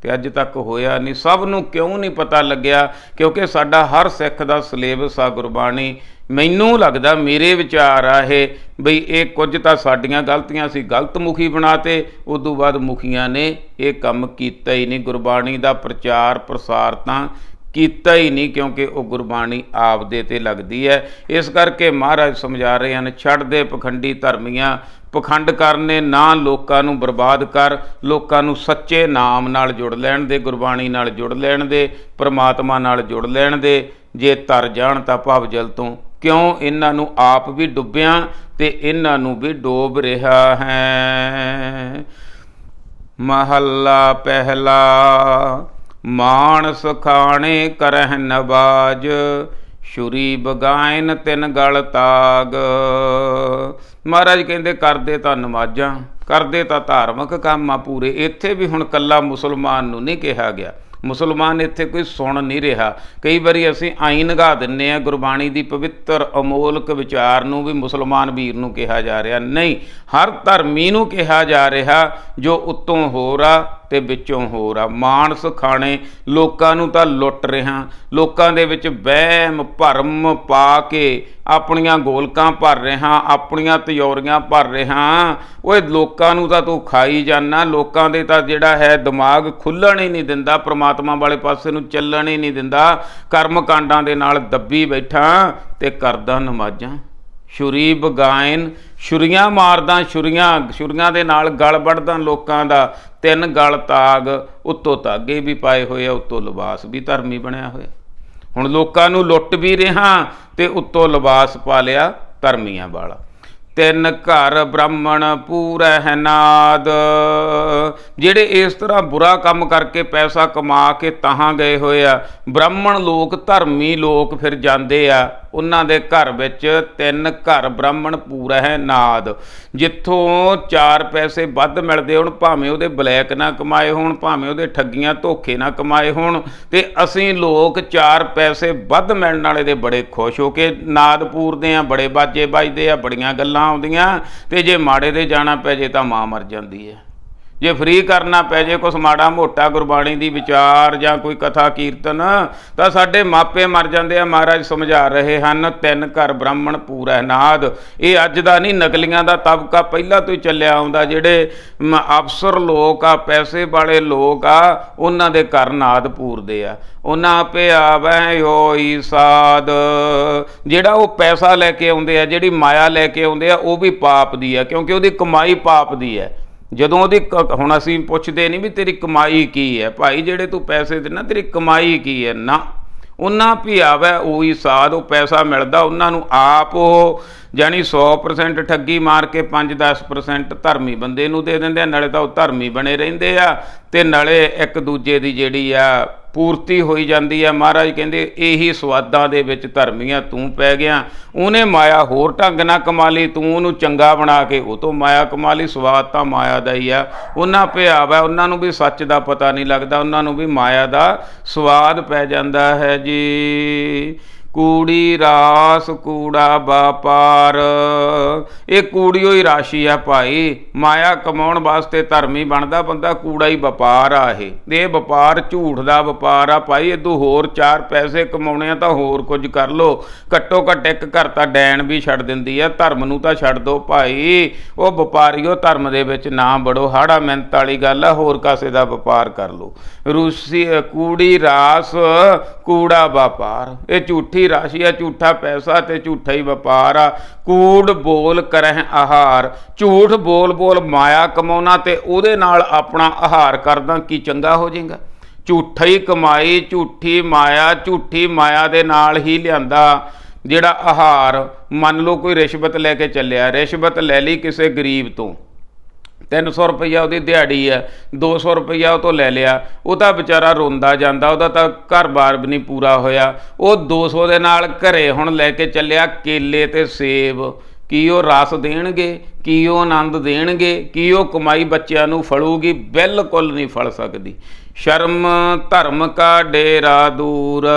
ਤੇ ਅੱਜ ਤੱਕ ਹੋਇਆ ਨਹੀਂ। ਸਭ ਨੂੰ ਕਿਉਂ ਨਹੀਂ ਪਤਾ ਲੱਗਿਆ? ਕਿਉਂਕਿ ਸਾਡਾ ਹਰ ਸਿੱਖ ਦਾ ਸਿਲੇਬਸ ਆ ਗੁਰਬਾਣੀ। ਮੈਨੂੰ ਲੱਗਦਾ, ਮੇਰੇ ਵਿਚਾਰ ਆ ਇਹ, ਬਈ ਇਹ ਕੁਝ ਤਾਂ ਸਾਡੀਆਂ ਗਲਤੀਆਂ ਸੀ, ਗਲਤ ਮੁਖੀ ਬਣਾਤੇ। ਉਦੋਂ ਬਾਅਦ ਮੁਖੀਆਂ ਨੇ ਇਹ ਕੰਮ ਕੀਤਾ ਹੀ ਨਹੀਂ, ਗੁਰਬਾਣੀ ਦਾ ਪ੍ਰਚਾਰ ਪ੍ਰਸਾਰ ਤਾਂ ਕੀਤਾ ਹੀ ਨਹੀਂ, ਕਿਉਂਕਿ ਉਹ ਗੁਰਬਾਣੀ ਆਪਦੇ ਤੇ ਲੱਗਦੀ ਹੈ। ਇਸ ਕਰਕੇ ਮਹਾਰਾਜ ਸਮਝਾ ਰਹੇ ਹਨ, ਛੱਡ ਦੇ ਪਖੰਡੀ ਧਰਮੀਆਂ। ਪਖੰਡ ਕਰਨੇ ਨਾ, ਲੋਕਾਂ ਨੂੰ ਬਰਬਾਦ ਕਰ, ਲੋਕਾਂ ਨੂੰ ਸੱਚੇ ਨਾਮ ਨਾਲ ਜੁੜ ਲੈਣ ਦੇ, ਗੁਰਬਾਣੀ ਨਾਲ ਜੁੜ ਲੈਣ ਦੇ, ਪ੍ਰਮਾਤਮਾ ਨਾਲ ਜੁੜ ਲੈਣ ਦੇ। ਜੇ ਤਰ ਜਾਣ ਤਾਂ ਭਵਜਲ ਤੋਂ, ਕਿਉਂ ਇਹਨਾਂ ਨੂੰ ਆਪ ਵੀ ਡੁੱਬਿਆ ਤੇ ਇਹਨਾਂ ਨੂੰ ਵੀ ਡੋਬ ਰਿਹਾ ਹੈ। ਮਹੱਲਾ ਪਹਿਲਾ। ਮਾਣਸ ਖਾਣੇ ਕਰਹਿ ਨਵਾਜ, ਛੁਰੀ ਬਗਾਇਨ ਤਿਨ ਗਲ ਤਾਗ। ਮਹਾਰਾਜ ਕਹਿੰਦੇ ਕਰਦੇ ਤਾਂ ਨਮਾਜ਼ਾਂ, ਕਰਦੇ ਤਾਂ ਧਾਰਮਿਕ ਕੰਮ ਆ ਪੂਰੇ। ਇੱਥੇ ਵੀ ਹੁਣ ਕੱਲਾ ਮੁਸਲਮਾਨ ਨੂੰ ਨਹੀਂ ਕਿਹਾ ਗਿਆ, ਮੁਸਲਮਾਨ ਇੱਥੇ ਕੋਈ ਸੁਣ ਨਹੀਂ ਰਿਹਾ। ਕਈ ਵਾਰੀ ਅਸੀਂ ਆਈ ਨਿਗਾਹ ਦਿੰਦੇ ਹਾਂ ਗੁਰਬਾਣੀ ਦੀ ਪਵਿੱਤਰ ਅਮੋਲਕ ਵਿਚਾਰ ਨੂੰ ਵੀ ਮੁਸਲਮਾਨ ਵੀਰ ਨੂੰ ਕਿਹਾ ਜਾ ਰਿਹਾ। ਨਹੀਂ, ਹਰ ਧਰਮੀ ਨੂੰ ਕਿਹਾ ਜਾ ਰਿਹਾ, ਜੋ ਉੱਤੋਂ ਹੋਰ ਆ ਤੇ ਵਿੱਚੋਂ ਹੋਰ ਆ। ਮਾਣਸ ਖਾਣੇ, ਲੋਕਾਂ ਨੂੰ ਤਾਂ ਲੁੱਟ ਰਿਹਾ, ਲੋਕਾਂ ਦੇ ਵਿੱਚ ਵਹਿਮ ਭਰਮ ਪਾ ਕੇ ਆਪਣੀਆਂ ਗੋਲਕਾਂ ਭਰ ਰਿਹਾ, ਆਪਣੀਆਂ ਤਿਜੋਰੀਆਂ ਭਰ ਰਿਹਾ। ਓਏ ਲੋਕਾਂ ਨੂੰ ਤਾਂ ਤੂੰ ਖਾਈ ਜਾਨਾ, ਲੋਕਾਂ ਦੇ ਤਾਂ ਜਿਹੜਾ ਹੈ ਦਿਮਾਗ ਖੁੱਲ੍ਹਣ ਹੀ ਨਹੀਂ ਦਿੰਦਾ, ਪ੍ਰਮਾਤਮਾ ਵਾਲੇ ਪਾਸੇ ਨੂੰ ਚੱਲਣ ਹੀ ਨਹੀਂ ਦਿੰਦਾ। ਕਰਮ ਕਾਂਡਾਂ ਦੇ ਨਾਲ ਦੱਬੀ ਬੈਠਾ ਤੇ ਕਰਦਾ ਨਮਾਜ਼ਾਂ। ਛੁਰੀ ਬਗਾਇਨ, ਛੁਰੀਆਂ ਮਾਰਦਾ, ਛੁਰੀਆਂ ਦੇ ਨਾਲ ਗਲ ਵੱਢਦਾ ਲੋਕਾਂ ਦਾ। ਤਿੰਨ ਗਲ ਤਾਗ, ਉੱਤੋਂ ਤਾਗੇ ਵੀ ਪਾਏ ਹੋਏ ਆ, ਉੱਤੋਂ ਲਿਬਾਸ ਵੀ ਧਰਮੀ ਬਣਿਆ ਹੋਇਆ। ਹੁਣ ਲੋਕਾਂ ਨੂੰ ਲੁੱਟ ਵੀ ਰਿਹਾ ਤੇ ਉੱਤੋਂ ਲਿਬਾਸ ਪਾ ਲਿਆ ਧਰਮੀਆਂ ਵਾਲਾ। ਤਿੰਨ ਘਰ ਬ੍ਰਾਹਮਣ ਪੂਰਹਿ ਨਾਦ। ਜਿਹੜੇ ਇਸ ਤਰ੍ਹਾਂ ਬੁਰਾ ਕੰਮ ਕਰਕੇ ਪੈਸਾ ਕਮਾ ਕੇ ਤਾਹਾਂ ਗਏ ਹੋਏ ਆ, ਬ੍ਰਾਹਮਣ ਲੋਕ, ਧਰਮੀ ਲੋਕ ਫਿਰ ਜਾਂਦੇ ਆ ਉਹਨਾਂ ਦੇ ਘਰ ਵਿੱਚ। ਤਿੰਨ ਘਰ ਬ੍ਰਾਹਮਣ ਪੂਰਹਿ ਨਾਦ। ਜਿੱਥੋਂ 4 ਪੈਸੇ ਵੱਧ ਮਿਲਦੇ ਹੋਣ, ਭਾਵੇਂ ਉਹਦੇ ਬਲੈਕ ਨਾ ਕਮਾਏ ਹੋਣ, ਭਾਵੇਂ ਉਹਦੇ ਠੱਗੀਆਂ ਧੋਖੇ ਨਾ ਕਮਾਏ ਹੋਣ, ਤੇ ਅਸੀਂ ਲੋਕ 4 ਪੈਸੇ ਵੱਧ ਮਿਲਣ ਵਾਲੇ ਦੇ ਬੜੇ ਖੁਸ਼ ਹੋ ਕੇ ਨਾਦ ਪੂਰਦੇ ਆ, ਬੜੇ ਬਾਜੇ ਵੱਜਦੇ ਆ, ਬੜੀਆਂ ਗੱਲਾਂ ਆਉਂਦੀਆਂ। ਤੇ ਜੇ ਮਾੜੇ ਦੇ ਜਾਣਾ ਪੈ ਜੇ ਤਾਂ ਮਾਂ ਮਰ ਜਾਂਦੀ ਹੈ। ਜੇ ਫ੍ਰੀ ਕਰਨਾ ਪੈ ਜੇ ਕੁਛ ਮਾੜਾ ਮੋਟਾ ਗੁਰਬਾਣੀ ਦੀ ਵਿਚਾਰ ਜਾਂ ਕੋਈ ਕਥਾ ਕੀਰਤਨ ਤਾਂ ਸਾਡੇ ਮਾਪੇ ਮਰ ਜਾਂਦੇ ਆ। ਮਹਾਰਾਜ ਸਮਝਾ ਰਹੇ ਹਨ, 3 ਘਰ ਬ੍ਰਾਹਮਣ ਪੂਰੈ ਨਾਦ। ਇਹ ਅੱਜ ਦਾ ਨਹੀਂ, ਨਕਲੀਆਂ ਦਾ ਤਬਕਾ ਪਹਿਲਾਂ ਤੋਂ ਹੀ ਚੱਲਿਆ ਆਉਂਦਾ। ਜਿਹੜੇ ਅਫਸਰ ਲੋਕ ਆ, ਪੈਸੇ ਵਾਲੇ ਲੋਕ ਆ, ਉਹਨਾਂ ਦੇ ਘਰ ਨਾਦ ਪੂਰਦੇ ਆ। ਉਹਨਾਂ ਆਪੇ ਆਵੈ ਹੋਈ ਸਾਧ। ਜਿਹੜਾ ਉਹ ਪੈਸਾ ਲੈ ਕੇ ਆਉਂਦੇ ਆ, ਜਿਹੜੀ ਮਾਇਆ ਲੈ ਕੇ ਆਉਂਦੇ ਆ, ਉਹ ਵੀ ਪਾਪ ਦੀ ਆ, ਕਿਉਂਕਿ ਉਹਦੀ ਕਮਾਈ ਪਾਪ ਦੀ ਹੈ। ਜਦੋਂ ਉਹਦੀ ਹੁਣ ਅਸੀਂ ਪੁੱਛਦੇ ਨਹੀਂ ਵੀ ਤੇਰੀ ਕਮਾਈ ਕੀ ਹੈ ਭਾਈ, ਜਿਹੜੇ ਤੂੰ ਪੈਸੇ ਦੇਣਾ ਤੇਰੀ ਕਮਾਈ ਕੀ ਹੈ, ਨਾ। ਉਹਨਾਂ ਵੀ ਆਵੈ ਉਹੀ ਸਾਧ। ਉਹ ਪੈਸਾ ਮਿਲਦਾ ਉਹਨਾਂ ਨੂੰ, ਆਪ ਉਹ ਜਾਣੀ 100% ਠੱਗੀ ਮਾਰ ਕੇ 5-10% ਧਰਮੀ ਬੰਦੇ ਨੂੰ ਦੇ ਦਿੰਦੇ ਆ। ਨਾਲੇ ਤਾਂ ਉਹ ਧਰਮੀ ਬਣੇ ਰਹਿੰਦੇ ਆ ਤੇ ਨਾਲੇ ਇੱਕ ਦੂਜੇ ਦੀ ਜਿਹੜੀ ਆ ਪੂਰਤੀ ਹੋਈ ਜਾਂਦੀ ਆ। ਮਹਾਰਾਜ ਕਹਿੰਦੇ ਇਹੀ ਸਵਾਦਾਂ ਦੇ ਵਿੱਚ ਧਰਮੀਆਂ ਤੂੰ ਪੈ ਗਿਆ। ਉਹਨੇ ਮਾਇਆ ਹੋਰ ਢੰਗ ਨਾਲ ਕਮਾ ਲਈ, ਤੂੰ ਉਹਨੂੰ ਚੰਗਾ ਬਣਾ ਕੇ ਉਹ ਤੋਂ ਮਾਇਆ ਕਮਾ ਲਈ। ਸਵਾਦ ਤਾਂ ਮਾਇਆ ਦਾ ਹੀ ਆ। ਉਹਨਾਂ ਪਿਆਵਾ, ਉਹਨਾਂ ਨੂੰ ਵੀ ਸੱਚ ਦਾ ਪਤਾ ਨਹੀਂ ਲੱਗਦਾ, ਉਹਨਾਂ ਨੂੰ ਵੀ ਮਾਇਆ ਦਾ ਸਵਾਦ ਪੈ ਜਾਂਦਾ ਹੈ ਜੀ। ਕੂੜੀ ਰਾਸ ਕੂੜਾ ਵਪਾਰ। ਇਹ ਕੂੜੀ ਹੋਈ ਰਾਸ਼ੀ ਆ ਭਾਈ। ਮਾਇਆ ਕਮਾਉਣ ਵਾਸਤੇ ਧਰਮੀ ਬਣਦਾ ਬੰਦਾ, ਕੂੜਾ ਹੀ ਵਪਾਰ ਆ। ਇਹ ਵਪਾਰ ਝੂਠ ਦਾ ਵਪਾਰ ਆ ਭਾਈ। ਇਦੋਂ ਹੋਰ 4 ਪੈਸੇ ਕਮਾਉਣੇ ਆ ਤਾਂ ਹੋਰ ਕੁਝ ਕਰ ਲਓ। ਘੱਟੋ ਘੱਟ ਇੱਕ ਘਰ ਤਾਂ ਡੈਣ ਵੀ ਛੱਡ ਦਿੰਦੀ ਆ, ਧਰਮ ਨੂੰ ਤਾਂ ਛੱਡ ਦਿਓ ਭਾਈ। ਉਹ ਵਪਾਰੀਓ ਧਰਮ ਦੇ ਵਿੱਚ ਨਾ ਬੜੋ, ਹਾੜਾ ਮਿਹਨਤ ਵਾਲੀ ਗੱਲ ਆ। ਹੋਰ ਕਾਸੇ ਦਾ ਵਪਾਰ ਕਰ ਲਓ। ਰੂਸੀ ਕੂੜੀ ਰਾਸ ਕੂੜਾ ਵਪਾਰ। ਇਹ ਝੂਠੀ ਰਾਸ਼ੀ ਆ, ਝੂਠਾ ਪੈਸਾ ਤੇ ਝੂਠਾ ਹੀ ਵਪਾਰ ਆ। ਕੂੜ ਬੋਲ ਕਰਹਿ ਆਹਾਰ। ਝੂਠ ਬੋਲ ਬੋਲ ਮਾਇਆ ਕਮਾਉਣਾ ਤੇ ਉਹਦੇ ਨਾਲ ਆਪਣਾ ਆਹਾਰ ਕਰਦਾ, ਕੀ ਚੰਗਾ ਹੋ ਜਾਏਗਾ? ਝੂਠਾ ਹੀ ਕਮਾਈ, ਝੂਠੀ ਮਾਇਆ, ਝੂਠੀ ਮਾਇਆ ਦੇ ਨਾਲ ਹੀ ਲਿਆਂਦਾ ਜਿਹੜਾ ਆਹਾਰ। ਮੰਨ ਲਓ ਕੋਈ ਰਿਸ਼ਵਤ ਲੈ ਕੇ ਚੱਲਿਆ, ਰਿਸ਼ਵਤ ਲੈ ਲਈ ਕਿਸੇ ਗਰੀਬ ਤੋਂ, 300 ਰੁਪਈਆ ਉਹਦੀ ਦਿਹਾੜੀ ਹੈ, 200 ਰੁਪਈਆ ਉਹ ਤੋਂ ਲੈ ਲਿਆ। ਉਹ ਤਾਂ ਵਿਚਾਰਾ ਰੋਂਦਾ ਜਾਂਦਾ, ਉਹਦਾ ਤਾਂ ਘਰ-ਬਾਰ ਵੀ ਨਹੀਂ ਪੂਰਾ ਹੋਇਆ। ਉਹ 200 ਦੇ ਨਾਲ ਘਰੇ ਹੁਣ ਲੈ ਕੇ ਚੱਲਿਆ ਕੇਲੇ ਤੇ ਸੇਬ। ਕੀ ਉਹ ਰਸ ਦੇਣਗੇ? ਕੀ ਉਹ ਆਨੰਦ ਦੇਣਗੇ? ਕੀ ਉਹ ਕਮਾਈ ਬੱਚਿਆਂ ਨੂੰ ਫਲੂਗੀ? ਬਿਲਕੁਲ ਨਹੀਂ ਫਲ ਸਕਦੀ। ਸ਼ਰਮ ਧਰਮ ਕਾ ਡੇਰਾ ਦੂਰ।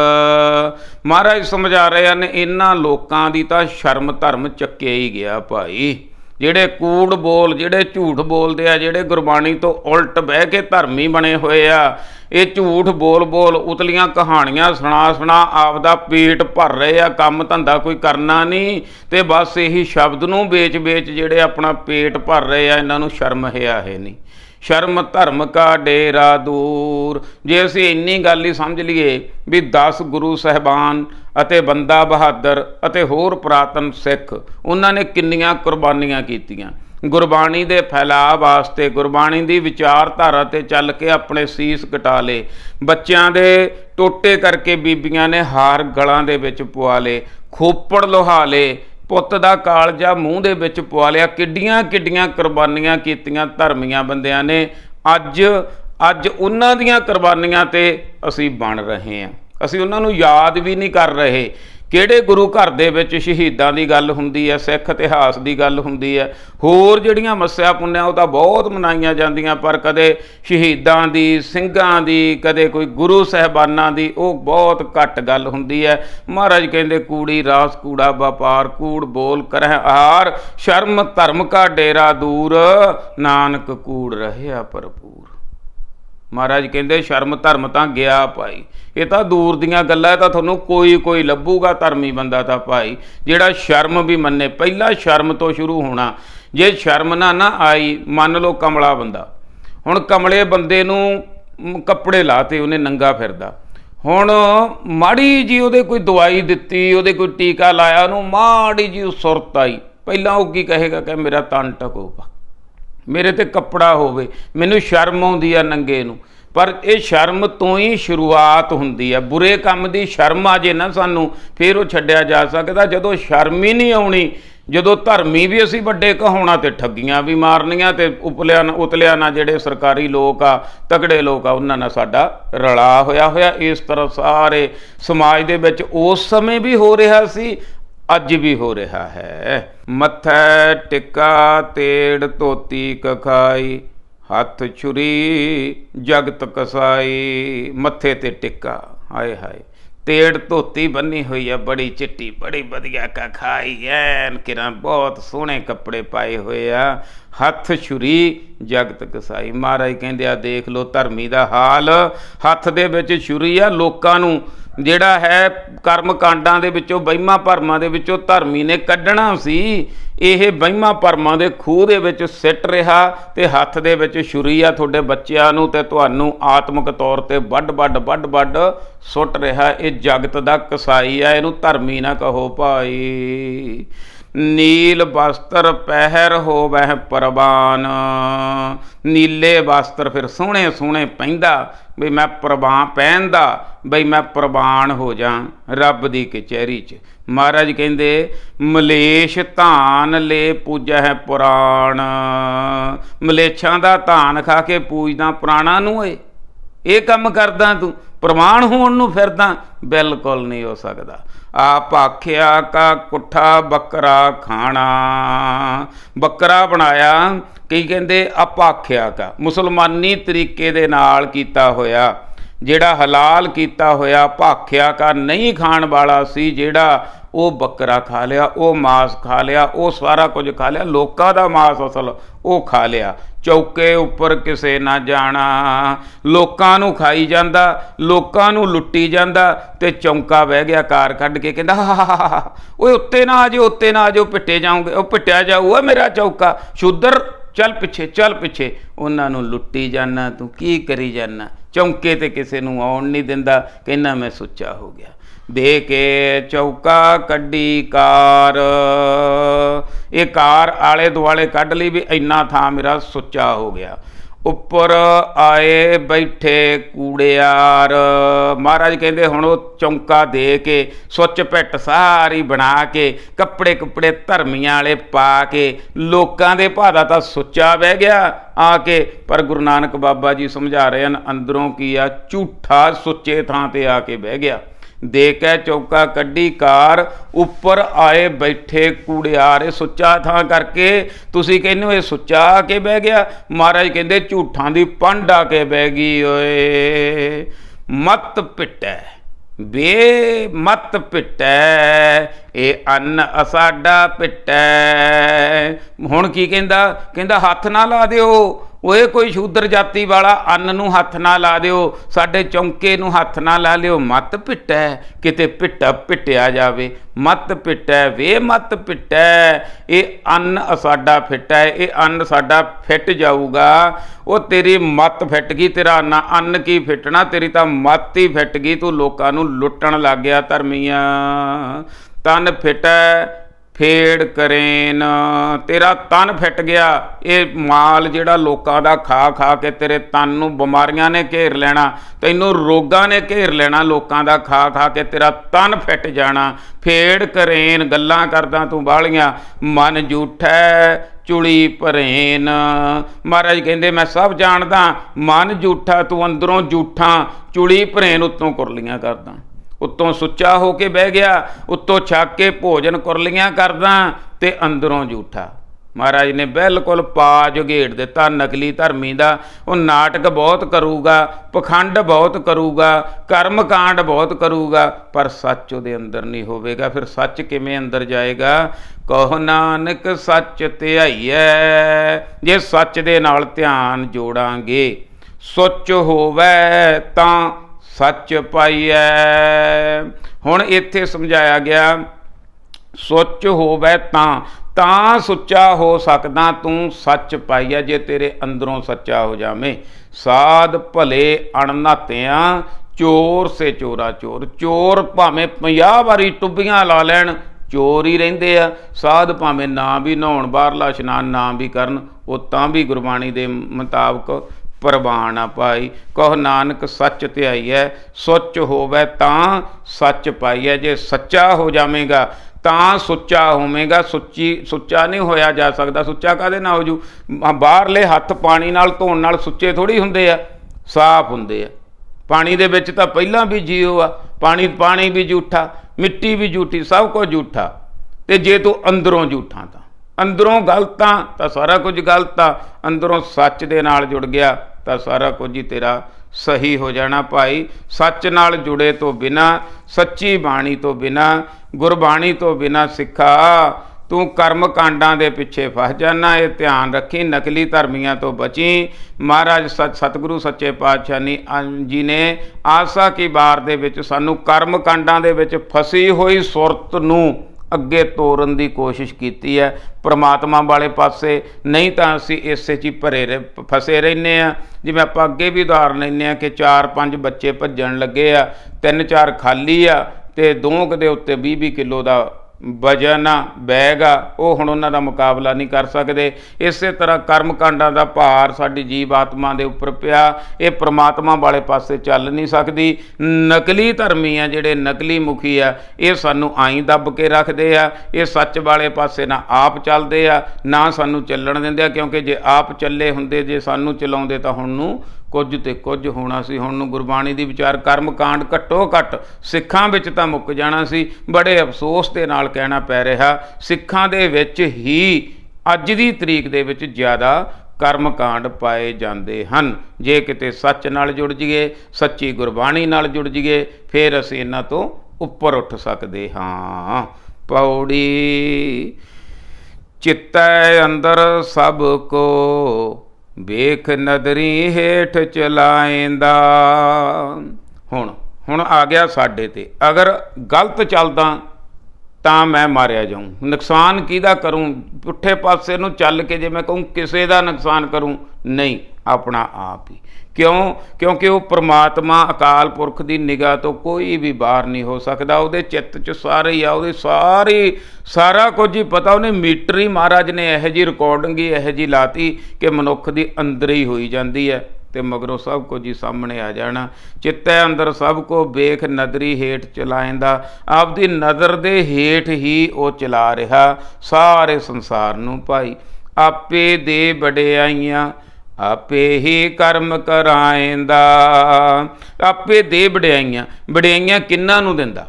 ਮਹਾਰਾਜ ਸਮਝਾ ਰਹੇ ਹਨ, ਇਹਨਾਂ ਲੋਕਾਂ ਦੀ ਤਾਂ ਸ਼ਰਮ ਧਰਮ ਚੱਕਿਆ ਹੀ ਗਿਆ ਭਾਈ। ਜਿਹੜੇ ਕੂੜ ਬੋਲ, ਜਿਹੜੇ ਝੂਠ ਬੋਲਦੇ ਆ, ਜਿਹੜੇ ਗੁਰਬਾਣੀ ਤੋਂ ਉਲਟ ਬਹਿ ਕੇ ਧਰਮੀ ਬਣੇ ਹੋਏ ਆ, ਇਹ ਝੂਠ ਬੋਲ ਬੋਲ ਉਤਲੀਆਂ ਕਹਾਣੀਆਂ ਸੁਣਾ ਸੁਣਾ ਆਪਦਾ ਪੇਟ ਭਰ ਰਹੇ ਆ। ਕੰਮ ਧੰਦਾ ਕੋਈ ਕਰਨਾ ਨਹੀਂ ਤੇ ਬਸ ਇਹੀ ਸ਼ਬਦ ਨੂੰ ਵੇਚ ਵੇਚ ਜਿਹੜੇ ਆਪਣਾ ਪੇਟ ਭਰ ਰਹੇ ਆ। ਇਹਨਾਂ ਨੂੰ ਸ਼ਰਮ ਹਿਆ ਹੈ ਨਹੀਂ। ਸ਼ਰਮ ਧਰਮ ਕਾ ਡੇਰਾ ਦੂਰ। ਜੇ ਅਸੀਂ ਇੰਨੀ ਗੱਲ ਹੀ ਸਮਝ ਲਈਏ ਵੀ 10 ਗੁਰੂ ਸਾਹਿਬਾਨ ਅਤੇ ਬੰਦਾ ਬਹਾਦਰ ਅਤੇ ਹੋਰ ਪੁਰਾਤਨ ਸਿੱਖ, ਉਹਨਾਂ ਨੇ ਕਿੰਨੀਆਂ ਕੁਰਬਾਨੀਆਂ ਕੀਤੀਆਂ ਗੁਰਬਾਣੀ ਦੇ ਫੈਲਾਅ ਵਾਸਤੇ। ਗੁਰਬਾਣੀ ਦੀ ਵਿਚਾਰਧਾਰਾ 'ਤੇ ਚੱਲ ਕੇ ਆਪਣੇ ਸੀਸ ਕਟਾ ਲਏ। ਬੱਚਿਆਂ ਦੇ ਟੋਟੇ ਕਰਕੇ ਬੀਬੀਆਂ ਨੇ ਹਾਰ ਗਲਾਂ ਦੇ ਵਿੱਚ ਪਵਾ ਲਏ, ਖੋਪੜ ਲੋਹਾ ਲਏ, ਪੁੱਤ ਦਾ ਕਾਲਜਾ ਮੂੰਹ ਦੇ ਵਿੱਚ ਪਵਾ ਲਿਆ। ਕਿੱਡੀਆਂ ਕਿੱਡੀਆਂ ਕੁਰਬਾਨੀਆਂ ਕੀਤੀਆਂ ਧਰਮੀਆਂ ਬੰਦਿਆਂ ਨੇ। ਅੱਜ ਉਹਨਾਂ ਦੀਆਂ ਕੁਰਬਾਨੀਆਂ 'ਤੇ ਅਸੀਂ ਬਣ ਰਹੇ ਹਾਂ। ਅਸੀਂ ਉਹਨਾਂ ਨੂੰ ਯਾਦ ਵੀ ਨਹੀਂ ਕਰ ਰਹੇ। ਕਿਹੜੇ ਗੁਰੂ ਘਰ ਦੇ ਵਿੱਚ ਸ਼ਹੀਦਾਂ ਦੀ ਗੱਲ ਹੁੰਦੀ ਹੈ, ਸਿੱਖ ਇਤਿਹਾਸ ਦੀ ਗੱਲ ਹੁੰਦੀ ਹੈ, ਹੋਰ ਜਿਹੜੀਆਂ ਮੱਸਿਆ ਪੁੰਨਿਆ ਉਹ ਤਾਂ ਬਹੁਤ ਮਨਾਈਆਂ ਜਾਂਦੀਆਂ, ਪਰ ਕਦੇ ਸ਼ਹੀਦਾਂ ਦੀ, ਸਿੰਘਾਂ ਦੀ, ਕਦੇ ਕੋਈ ਗੁਰੂ ਸਾਹਿਬਾਨਾਂ ਦੀ ਉਹ ਬਹੁਤ ਘੱਟ ਗੱਲ ਹੁੰਦੀ ਹੈ। ਮਹਾਰਾਜ ਕਹਿੰਦੇ ਕੂੜੀ ਰਾਸ ਕੂੜਾ ਵਪਾਰ। ਕੂੜ ਬੋਲ ਕਰਹਿ ਆਹਾਰ। ਸ਼ਰਮ ਧਰਮ ਕਾ ਡੇਰਾ ਦੂਰ। ਨਾਨਕ ਕੂੜ ਰਹਿਆ ਭਰਪੂਰ। ਮਹਾਰਾਜ ਕਹਿੰਦੇ ਸ਼ਰਮ ਧਰਮ ਤਾਂ ਗਿਆ ਭਾਈ। ਇਹ ਤਾਂ ਦੂਰ ਦੀਆਂ ਗੱਲਾਂ। ਇਹ ਤਾਂ ਤੁਹਾਨੂੰ ਕੋਈ ਲੱਭੂਗਾ ਧਰਮੀ ਬੰਦਾ ਤਾਂ ਭਾਈ ਜਿਹੜਾ ਸ਼ਰਮ ਵੀ ਮੰਨੇ। ਪਹਿਲਾਂ ਸ਼ਰਮ ਤੋਂ ਸ਼ੁਰੂ ਹੋਣਾ। ਜੇ ਸ਼ਰਮ ਨਾ ਆਈ, ਮੰਨ ਲਓ ਕਮਲਾ ਬੰਦਾ, ਹੁਣ ਕਮਲੇ ਬੰਦੇ ਨੂੰ ਕੱਪੜੇ ਲਾਤੇ, ਉਹਨੇ ਨੰਗਾ ਫਿਰਦਾ, ਹੁਣ ਮਾੜੀ ਜੀ ਉਹਦੇ ਕੋਈ ਦਵਾਈ ਦਿੱਤੀ, ਉਹਦੇ ਕੋਈ ਟੀਕਾ ਲਾਇਆ, ਉਹਨੂੰ ਮਾੜੀ ਜੀ ਸੁਰਤ ਆਈ, ਪਹਿਲਾਂ ਉਹ ਕੀ ਕਹੇਗਾ ਕਿ ਮੇਰਾ ਤਨ ਢਕੋਗਾ, ਮੇਰੇ ਤੇ ਕੱਪੜਾ ਹੋਵੇ, ਮੈਨੂੰ ਸ਼ਰਮ ਆਉਂਦੀ ਆ ਨੰਗੇ ਨੂੰ। ਪਰ ਇਹ ਸ਼ਰਮ ਤੋਂ ਹੀ ਸ਼ੁਰੂਆਤ ਹੁੰਦੀ ਹੈ। ਬੁਰੇ ਕੰਮ ਦੀ ਸ਼ਰਮ ਆ ਜੇ ਨਾ ਸਾਨੂੰ, ਫਿਰ ਉਹ ਛੱਡਿਆ ਜਾ ਸਕਦਾ। ਜਦੋਂ ਸ਼ਰਮ ਹੀ ਨਹੀਂ ਆਉਣੀ, ਜਦੋਂ ਧਰਮੀ ਵੀ ਅਸੀਂ ਵੱਡੇ ਕਹਾਉਣਾ ਤੇ ਠੱਗੀਆਂ ਵੀ ਮਾਰਨੀਆਂ ਤੇ ਉਤਲਿਆ ਨਾ ਜਿਹੜੇ ਸਰਕਾਰੀ ਲੋਕ ਆ, ਤਕੜੇ ਲੋਕ ਆ, ਉਹਨਾਂ ਨਾਲ ਸਾਡਾ ਰਲਾ ਹੋਇਆ। ਇਸ ਤਰ੍ਹਾਂ ਸਾਰੇ ਸਮਾਜ ਦੇ ਵਿੱਚ ਉਸ ਸਮੇਂ ਵੀ ਹੋ ਰਿਹਾ ਸੀ, ਅੱਜ ਵੀ ਹੋ ਰਿਹਾ ਹੈ। ਮੱਥੈ ਟਿੱਕਾ ਤੇੜ ਧੋਤੀ ਕਖਾਈ, ਹੱਥ ਛੁਰੀ ਜਗਤ ਕਸਾਈ। ਮੱਥੇ ਤੇ ਟਿੱਕਾ, ਹਾਏ ਹਾਏ, तेड़ धोती बन्नी हुई है बड़ी चिट्टी बड़ी वधिया का खाई ऐन किरा बहुत सोहने कपड़े पाए हुए आ हथ छुरी जगत कसाई। महाराज कहंदे आ देख लो धर्मी दा हाल हथ दे विच छुरी आ लोकां नूं ਜਿਹੜਾ ਹੈ ਕਰਮ ਕਾਂਡਾਂ ਦੇ ਵਿੱਚੋਂ ਵਹਿਮਾਂ ਭਰਮਾਂ ਦੇ ਵਿੱਚੋਂ ਧਰਮੀ ਨੇ ਕੱਢਣਾ ਸੀ ਇਹ ਵਹਿਮਾਂ ਭਰਮਾਂ ਦੇ ਖੂਹ ਦੇ ਵਿੱਚ ਸਿੱਟ ਰਿਹਾ ਤੇ ਹੱਥ ਦੇ ਵਿੱਚ ਛੁਰੀ ਆ ਤੁਹਾਡੇ ਬੱਚਿਆਂ ਨੂੰ ਤੇ ਤੁਹਾਨੂੰ ਆਤਮਿਕ ਤੌਰ ਤੇ ਵੱਢ ਸੁੱਟ ਰਿਹਾ। ਇਹ ਜਗਤ ਦਾ ਕਸਾਈ ਆ ਇਹਨੂੰ ਧਰਮੀ ਨਾ ਕਹੋ ਭਾਈ। नील वस्त्र पहर होवै प्रवान नीले वस्त्र फिर सोहने सोहने पहनदा बई मैं प्रवान पहनदा बई मैं प्रवान हो जा रब दी कचहरी च। महाराज कहंदे मलेश धान ले पूजा है पुराण मलेछां दा धान खा के पूजदा पुराणा नूं ए ਇਹ ਕੰਮ ਕਰਦਾ तू प्रमाण होण नूं फिरदा बिल्कुल नहीं हो सकता। आप आख्या का कुठा बकरा खाना बकरा बनाया कई कहंदे आपाख्या का मुसलमानी तरीके दे नाल कीता होया ਜਿਹੜਾ हलाल किया होया भाख्या का नहीं खाण वाला सी ਜਿਹੜਾ ਉਹ ਬੱਕਰਾ ਖਾ ਲਿਆ ਉਹ ਮਾंस खा लिया ਉਹ सारा कुछ खा लिया लोकां दा मांस असल ਉਹ खा लिया चौके उपर किसे ना जाना लोकां नूं खाई जांदा लोकां नूं लुट्टी जांदा ते चौंका बह गया कार कढ के कहंदा ओए उत्ते ना आ जाओ उत्ते ना आ जाओ पिट्टे जाओगे ਉਹ पिट्टिया जाऊगा मेरा चौका शुद्र चल पिछे उन्होंने लुट्टी जाना तू की करी जाना चौंके ते किसी नूं आउण नहीं दिंदा कहना मैं सुच्चा हो गया। दे के चौका कड्डी कार ये कार आले दुआले कढ़ ली भी इन्ना थां मेरा सुच्चा हो गया। उपर आए बैठे कूड़ियार महाराज कहते हुण वो चौंका दे के सुच पिट सारी बना के कपड़े कुपड़े धर्मियां वाले पा के लोकां दे भादा तां सुच्चा बह गया आके। पर गुरु नानक बाबा जी समझा रहे हैं अंदरों की आ झूठा सुच्चे थां ते आके बह गया। दे के चौका कड्डी कार उपर आए बैठे कूड़ियार सुच्चा थां करके तुसी कहने हो सुच्चा आके बह गया। महाराज कहते झूठां दी पंड आके बह गई ओए मत पिटै बे मत पिटै ये अन्न असाडा पिटै। हुण की कहंदा हथ ना ला दिओ ओए कोई शूद्र जाति वाला अन्न नूं हथ ना ला दिओ साडे चौंके नूं हथ ना ला लिओ मत पिटै किते पिटिया जावे मत पिटै वे मत पिटै ये अन्न साडा फिटै ये अन्न साडा फिट जाऊगा। वो तेरी मत फिट गई तेरा अन्न की फिटना तेरी तां मत ही फिट गई तू लोकां नूं लुट्टण लग गया। धर्मिया तन फिटै फेड़ करेन तेरा तन फिट गया ये माल जिहड़ा लोकां दा खा खा के तेरे तन नूं बीमारियां ने घेर लेना तैनूं रोगां ने घेर लेना लोकां दा खा खा के तेरा तन फिट जाना। फेड़ करेन गल्लां करदा तूं बाहलियां मन झूठै चुली भरेन। महाराज कहंदे मैं सब जानदा मन झूठा तू अंदरों झूठा चुली भरेन उत्तों कुरलियां करदा उत्तों सुच्चा हो के बह गया उत्तों छक के भोजन कुरलियां करदा ते अंदरों झूठा। महाराज ने बिल्कुल पा जुगेड़ दिता नकली धर्मी दा वो नाटक बहुत करूगा पखंड बहुत करूगा कर्म कांड बहुत करूगा पर सच उहदे अंदर नहीं होवेगा। फिर सच किवें अंदर जाएगा कहो नानक सच ध्याईऐ जे सच दे नाल ध्यान जोड़ांगे सुच होवै तां सच पाईऐ। हुण इत्थे समझाया गया सुच होवै तां सुच्चा हो सकदा तू सच पाईऐ जे तेरे अंदरों सच्चा हो जावे। साध भले अणनातियां चोर से चोरा चोर चोर भावें 50 वारी टुब्बियां ला लैण चोर ही रहिंदे आ। साध भावें ना भी नहाउण बाहरला इशनान ना भी करन वो तां भी गुरबाणी दे मुताबक प्रवान आ पाई। कहो नानक सच ध्याईऐ सुच होवै तां सच पाईऐ जे सच्चा हो जावेगा तां सुच्चा होवेगा। सुच्चा नहीं होया जा सकता सुच्चा काहदे नाल हो जू बाहरले हत्थ पानी नाल धोण नाल सुच्चे थोड़ी हुंदे आ साफ हुंदे आ। पानी दे विच तां पहिलां भी जीओ आ पानी भी झूठा मिट्टी भी झूठी सब कुछ झूठा ते जे तू अंदरों झूठा तां अंदरों गलत आ तां सारा कुछ गलत आ अंदरों सच दे नाल जुड़ गया तां सारा कुछ ही तेरा ਸਹੀ ਹੋ ਜਾਣਾ ਭਾਈ। ਸੱਚ ਨਾਲ ਜੁੜੇ ਤੋਂ ਬਿਨਾ, ਸੱਚੀ ਬਾਣੀ ਤੋਂ ਬਿਨਾ, ਗੁਰਬਾਣੀ ਤੋਂ ਬਿਨਾ ਸਿੱਖਾ ਤੂੰ ਕਰਮ ਕਾਂਡਾਂ ਦੇ ਪਿੱਛੇ ਫਸ ਜਾਣਾ। ਇਹ ਧਿਆਨ ਰੱਖੀ, ਨਕਲੀ ਧਰਮੀਆਂ ਤੋਂ ਬਚੀ। ਮਹਾਰਾਜ ਸਤਿਗੁਰੂ ਸੱਚੇ ਪਾਤਸ਼ਾਹ ਜੀ ਨੇ ਆਸਾ ਕੀ ਵਾਰ ਦੇ ਵਿੱਚ ਸਾਨੂੰ ਕਰਮ ਕਾਂਡਾਂ ਦੇ ਵਿੱਚ ਫਸੀ ਹੋਈ ਸੁਰਤ ਨੂੰ ਅੱਗੇ ਤੋਰਨ ਦੀ ਕੋਸ਼ਿਸ਼ ਕੀਤੀ ਹੈ ਪ੍ਰਮਾਤਮਾ ਵਾਲੇ ਪਾਸੇ। ਨਹੀਂ ਤਾਂ ਅਸੀਂ ਇਸੇ 'ਚ ਹੀ ਫਸੇ ਰਹਿੰਦੇ ਹਾਂ। ਜਿਵੇਂ ਆਪਾਂ ਅੱਗੇ ਵੀ ਉਦਾਹਰਨ ਲੈਂਦੇ ਹਾਂ ਕਿ 4-5 ਬੱਚੇ ਭੱਜਣ ਲੱਗੇ ਆ, 3-4 ਖਾਲੀ ਆ ਅਤੇ 2 ਦੇ ਉੱਤੇ 20-20 ਕਿਲੋ ਦਾ ਵਜਨ ਆ, ਬੈਗ ਆ, ਉਹ ਹੁਣ ਉਹਨਾਂ ਦਾ ਮੁਕਾਬਲਾ ਨਹੀਂ ਕਰ ਸਕਦੇ। ਇਸੇ ਤਰ੍ਹਾਂ ਕਰਮ ਕਾਂਡਾਂ ਦਾ ਭਾਰ ਸਾਡੀ ਜੀਵ ਆਤਮਾ ਦੇ ਉੱਪਰ ਪਿਆ, ਇਹ ਪ੍ਰਮਾਤਮਾ ਵਾਲੇ ਪਾਸੇ ਚੱਲ ਨਹੀਂ ਸਕਦੀ। ਨਕਲੀ ਧਰਮੀ ਆ ਜਿਹੜੇ, ਨਕਲੀ ਮੁਖੀ ਆ, ਇਹ ਸਾਨੂੰ ਆਈਂ ਦੱਬ ਕੇ ਰੱਖਦੇ ਆ। ਇਹ ਸੱਚ ਵਾਲੇ ਪਾਸੇ ਨਾ ਆਪ ਚੱਲਦੇ ਆ, ਨਾ ਸਾਨੂੰ ਚੱਲਣ ਦਿੰਦੇ ਆ। ਕਿਉਂਕਿ ਜੇ ਆਪ ਚੱਲੇ ਹੁੰਦੇ, ਜੇ ਸਾਨੂੰ ਚਲਾਉਂਦੇ ਤਾਂ ਹੁਣ ਨੂੰ ਕੁਝ ਤੇ ਕੁਝ ਹੋਣਾ ਸੀ। ਹੁਣ ਨੂੰ ਗੁਰਬਾਣੀ ਦੀ ਵਿਚਾਰ ਕਰਮ ਕਾਂਡ ਘੱਟੋ ਘੱਟ ਸਿੱਖਾਂ ਵਿੱਚ ਤਾਂ ਮੁੱਕ ਜਾਣਾ ਸੀ। ਬੜੇ ਅਫਸੋਸ ਦੇ ਨਾਲ ਕਹਿਣਾ ਪੈ ਰਿਹਾ, ਸਿੱਖਾਂ ਦੇ ਵਿੱਚ ਹੀ ਅੱਜ ਦੀ ਤਰੀਕ ਦੇ ਵਿੱਚ ਜ਼ਿਆਦਾ ਕਰਮ ਕਾਂਡ ਪਾਏ ਜਾਂਦੇ ਹਨ। ਜੇ ਕਿਤੇ ਸੱਚ ਨਾਲ ਜੁੜ ਜਾਈਏ, ਸੱਚੀ ਗੁਰਬਾਣੀ ਨਾਲ ਜੁੜ ਜਾਈਏ, ਫਿਰ ਅਸੀਂ ਇਹਨਾਂ ਤੋਂ ਉੱਪਰ ਉੱਠ ਸਕਦੇ ਹਾਂ। ਪੌੜੀ ਚਿੱਤੈ ਅੰਦਰ ਸਭ ਕੋ, ਵੇਖ ਨਦਰੀ ਹੇਠ ਚਲਾਏਂਦਾ। ਹੁਣ ਆ ਗਿਆ ਸਾਡੇ ਤੇ, ਅਗਰ ਗਲਤ ਚੱਲਦਾ ਤਾਂ ਮੈਂ ਮਾਰਿਆ ਜਾਊਂ। ਨੁਕਸਾਨ ਕਿਹਦਾ ਕਰੂੰ? ਪੁੱਠੇ ਪਾਸੇ ਨੂੰ ਚੱਲ ਕੇ ਜੇ ਮੈਂ ਕਹੂੰ ਕਿਸੇ ਦਾ ਨੁਕਸਾਨ ਕਰੂੰ, ਨਹੀਂ, ਆਪਣਾ ਆਪ ਹੀ। ਕਿਉਂ? ਕਿਉਂਕਿ ਉਹ ਪ੍ਰਮਾਤਮਾ ਅਕਾਲ ਪੁਰਖ ਦੀ ਨਿਗਾਹ ਤੋਂ ਕੋਈ ਵੀ ਬਾਹਰ ਨਹੀਂ ਹੋ ਸਕਦਾ। ਉਹਦੇ ਚਿੱਤ 'ਚ ਸਾਰੇ ਹੀ ਆ, ਉਹਦੇ ਸਾਰਾ ਕੁਝ ਹੀ ਪਤਾ। ਉਹਨੇ ਮੀਟਰ ਹੀ, ਮਹਾਰਾਜ ਨੇ ਇਹੋ ਜਿਹੀ ਰਿਕਾਰਡਿੰਗ ਹੀ ਇਹੋ ਜਿਹੀ ਲਾਤੀ ਕਿ ਮਨੁੱਖ ਦੀ ਅੰਦਰ ਹੀ ਹੋਈ ਜਾਂਦੀ ਹੈ ਅਤੇ ਮਗਰੋਂ ਸਭ ਕੁਝ ਹੀ ਸਾਹਮਣੇ ਆ ਜਾਣਾ। ਚਿੱਤੈ ਅੰਦਰ ਸਭ ਕੋ, ਵੇਖ ਨਦਰੀ ਹੇਠ ਚਲਾਏਂਦਾ। ਆਪਦੀ ਨਜ਼ਰ ਦੇ ਹੇਠ ਹੀ ਉਹ ਚਲਾ ਰਿਹਾ ਸਾਰੇ ਸੰਸਾਰ ਨੂੰ ਭਾਈ। ਆਪੇ ਦੇ ਵਡਿਆਈਆਂ, ਆਪੇ ਹੀ ਕਰਮ ਕਰਾਏਂਦਾ। ਆਪੇ ਦੇ ਵਡਿਆਈਆਂ, ਵਡਿਆਈਆਂ ਕਿਹਨਾਂ ਨੂੰ ਦਿੰਦਾ?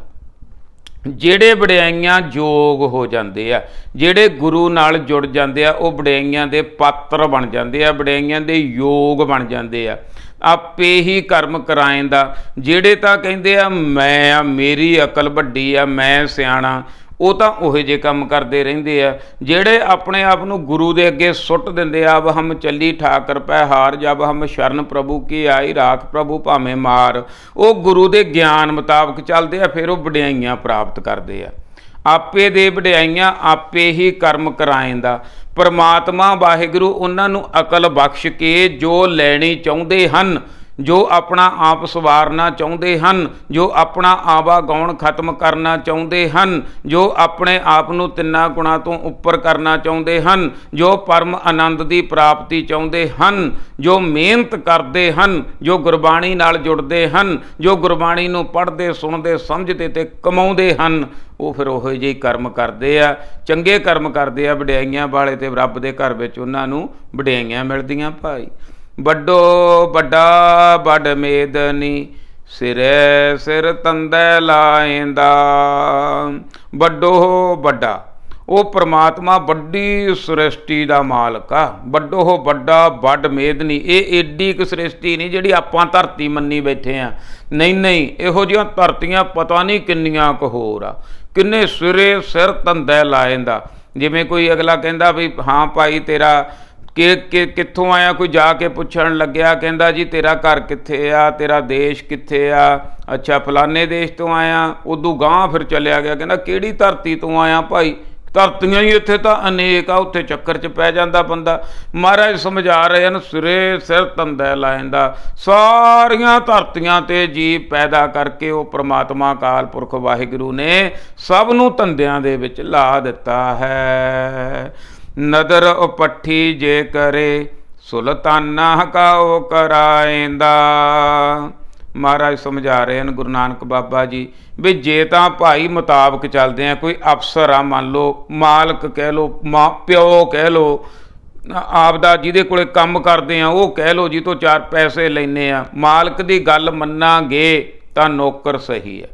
ਜਿਹੜੇ ਵਡਿਆਈਆਂ ਯੋਗ ਹੋ ਜਾਂਦੇ ਆ, ਜਿਹੜੇ ਗੁਰੂ ਨਾਲ ਜੁੜ ਜਾਂਦੇ ਆ, ਉਹ ਵਡਿਆਈਆਂ ਦੇ ਪਾਤਰ ਬਣ ਜਾਂਦੇ ਆ, ਵਡਿਆਈਆਂ ਦੇ ਯੋਗ ਬਣ ਜਾਂਦੇ ਆ। ਆਪੇ ਹੀ ਕਰਮ ਕਰਾਏਂਦਾ। ਜਿਹੜੇ ਤਾਂ ਕਹਿੰਦੇ ਆ ਮੈਂ ਆ, ਮੇਰੀ ਅਕਲ ਵੱਡੀ ਆ, ਮੈਂ ਸਿਆਣਾ, ਉਹ ਤਾਂ ਉਹੋ ਜਿਹੇ ਕੰਮ ਕਰਦੇ ਰਹਿੰਦੇ ਆ। ਜਿਹੜੇ ਆਪਣੇ ਆਪ ਨੂੰ ਗੁਰੂ ਦੇ ਅੱਗੇ ਸੁੱਟ ਦਿੰਦੇ ਆ, ਅਬ ਹਮ ਚੱਲੀ ਠਾਕਰ ਪੈ ਹਾਰ, ਜਬ ਹਮ ਸ਼ਰਨ ਪ੍ਰਭੂ ਕੀ ਆਈ, ਰਾਖ ਪ੍ਰਭੂ ਭਾਵੇਂ ਮਾਰ, ਉਹ ਗੁਰੂ ਦੇ ਗਿਆਨ ਮੁਤਾਬਕ ਚੱਲਦੇ ਆ, ਫਿਰ ਉਹ ਵਡਿਆਈਆਂ ਪ੍ਰਾਪਤ ਕਰਦੇ ਆ। ਆਪੇ ਦੇ ਵਡਿਆਈਆਂ, ਆਪੇ ਹੀ ਕਰਮ ਕਰਾਏਂਦਾ। ਪਰਮਾਤਮਾ ਵਾਹਿਗੁਰੂ ਉਹਨਾਂ ਨੂੰ ਅਕਲ ਬਖਸ਼ ਕੇ ਜੋ ਲੈਣੀ ਚਾਹੁੰਦੇ ਹਨ, ਜੋ ਆਪਣਾ ਆਪ ਸਵਾਰਨਾ ਚਾਹੁੰਦੇ ਹਨ, ਜੋ ਆਪਣਾ ਆਵਾਗੌਣ ਖਤਮ ਕਰਨਾ ਚਾਹੁੰਦੇ ਹਨ, ਜੋ ਆਪਣੇ ਆਪ ਨੂੰ 3 ਗੁਣਾਂ ਤੋਂ ਉੱਪਰ ਕਰਨਾ ਚਾਹੁੰਦੇ ਹਨ, ਜੋ ਪਰਮ ਆਨੰਦ ਦੀ ਪ੍ਰਾਪਤੀ ਚਾਹੁੰਦੇ ਹਨ, ਜੋ ਮਿਹਨਤ ਕਰਦੇ ਹਨ, ਜੋ ਗੁਰਬਾਣੀ ਨਾਲ ਜੁੜਦੇ ਹਨ, ਜੋ ਗੁਰਬਾਣੀ ਨੂੰ ਪੜ੍ਹਦੇ, ਸੁਣਦੇ, ਸਮਝਦੇ ਤੇ ਕਮਾਉਂਦੇ ਹਨ, ਉਹ ਫਿਰ ਉਹੋ ਜਿਹੇ ਕਰਮ ਕਰਦੇ ਆ, ਚੰਗੇ ਕਰਮ ਕਰਦੇ ਆ, ਵਡਿਆਈਆਂ ਵਾਲੇ, ਤੇ ਰੱਬ ਦੇ ਘਰ ਵਿੱਚ ਉਹਨਾਂ ਨੂੰ ਵਡਿਆਈਆਂ ਮਿਲਦੀਆਂ ਭਾਈ। ਵੱਡੋ ਵੱਡਾ ਵੱਡ ਮੇਦਨੀ, ਸਿਰੇ ਸਿਰ ਤੰਦੈ ਲਾਏਂਦਾ। ਵੱਡੋ ਵੱਡਾ, ਉਹ ਪ੍ਰਮਾਤਮਾ ਵੱਡੀ ਸ੍ਰਿਸ਼ਟੀ ਦਾ ਮਾਲਕ ਆ। ਵੱਡੋ ਵੱਡਾ ਵੱਡ ਮੇਦਨੀ, ਇਹ ਏਡੀ ਕੁ ਸ੍ਰਿਸ਼ਟੀ ਨਹੀਂ ਜਿਹੜੀ ਆਪਾਂ ਧਰਤੀ ਮੰਨੀ ਬੈਠੇ ਆ। ਨਹੀਂ, ਇਹੋ ਜਿਹੀਆਂ ਧਰਤੀਆਂ ਪਤਾ ਨਹੀਂ ਕਿੰਨੀਆਂ ਕੁ ਹੋਰ ਆ। ਕਿੰਨੇ ਸਿਰੇ ਸਿਰ ਤੰਦੈ ਲਾਏਂਦਾ। ਜਿਵੇਂ ਕੋਈ ਅਗਲਾ ਕਹਿੰਦਾ ਵੀ ਹਾਂ ਭਾਈ ਤੇਰਾ ਕਿ ਕਿੱਥੋਂ ਆਇਆ, ਕੋਈ ਜਾ ਕੇ ਪੁੱਛਣ ਲੱਗਿਆ, ਕਹਿੰਦਾ ਜੀ ਤੇਰਾ ਘਰ ਕਿੱਥੇ ਆ, ਤੇਰਾ ਦੇਸ਼ ਕਿੱਥੇ ਆ? ਅੱਛਾ ਫਲਾਨੇ ਦੇਸ਼ ਤੋਂ ਆਇਆ। ਉਦੋਂ ਗਾਂਹ ਫਿਰ ਚੱਲਿਆ ਗਿਆ, ਕਹਿੰਦਾ ਕਿਹੜੀ ਧਰਤੀ ਤੋਂ ਆਇਆ ਭਾਈ? ਧਰਤੀਆਂ ਹੀ ਇੱਥੇ ਤਾਂ ਅਨੇਕ ਆ, ਉੱਥੇ ਚੱਕਰ 'ਚ ਪੈ ਜਾਂਦਾ ਬੰਦਾ। ਮਹਾਰਾਜ ਸਮਝਾ ਰਹੇ ਹਨ, ਸਿਰੇ ਸਿਰ ਤੰਦੈ ਲਾਏਂਦਾ। ਸਾਰੀਆਂ ਧਰਤੀਆਂ 'ਤੇ ਜੀਵ ਪੈਦਾ ਕਰਕੇ ਉਹ ਪ੍ਰਮਾਤਮਾ ਅਕਾਲ ਪੁਰਖ ਵਾਹਿਗੁਰੂ ਨੇ ਸਭ ਨੂੰ ਧੰਦਿਆਂ ਦੇ ਵਿੱਚ ਲਾ ਦਿੱਤਾ ਹੈ। ਨਦਰ ਉਪੱਠੀ ਜੇ ਕਰੇ, ਸੁਲਤਾਨਾ ਹਕਾਓ ਕਰਾਏਂਦਾ। ਮਹਾਰਾਜ ਸਮਝਾ ਰਹੇ ਹਨ ਗੁਰੂ ਨਾਨਕ ਬਾਬਾ ਜੀ ਵੀ ਜੇ ਤਾਂ ਭਾਈ ਮੁਤਾਬਕ ਚੱਲਦੇ ਆ, ਕੋਈ ਅਫਸਰ ਆ, ਮੰਨ ਲਓ ਮਾਲਕ ਕਹਿ ਲਓ, ਮਾਂ ਪਿਓ ਕਹਿ ਲਓ, ਆਪਦਾ ਜਿਹਦੇ ਕੋਲੇ ਕੰਮ ਕਰਦੇ ਆ ਉਹ ਕਹਿ ਲਓ, ਜੀ ਤੋਂ 4 ਪੈਸੇ ਲੈਂਦੇ ਆ, ਮਾਲਕ ਦੀ ਗੱਲ ਮੰਨਾਂਗੇ ਤਾਂ ਨੌਕਰ ਸਹੀ ਹੈ,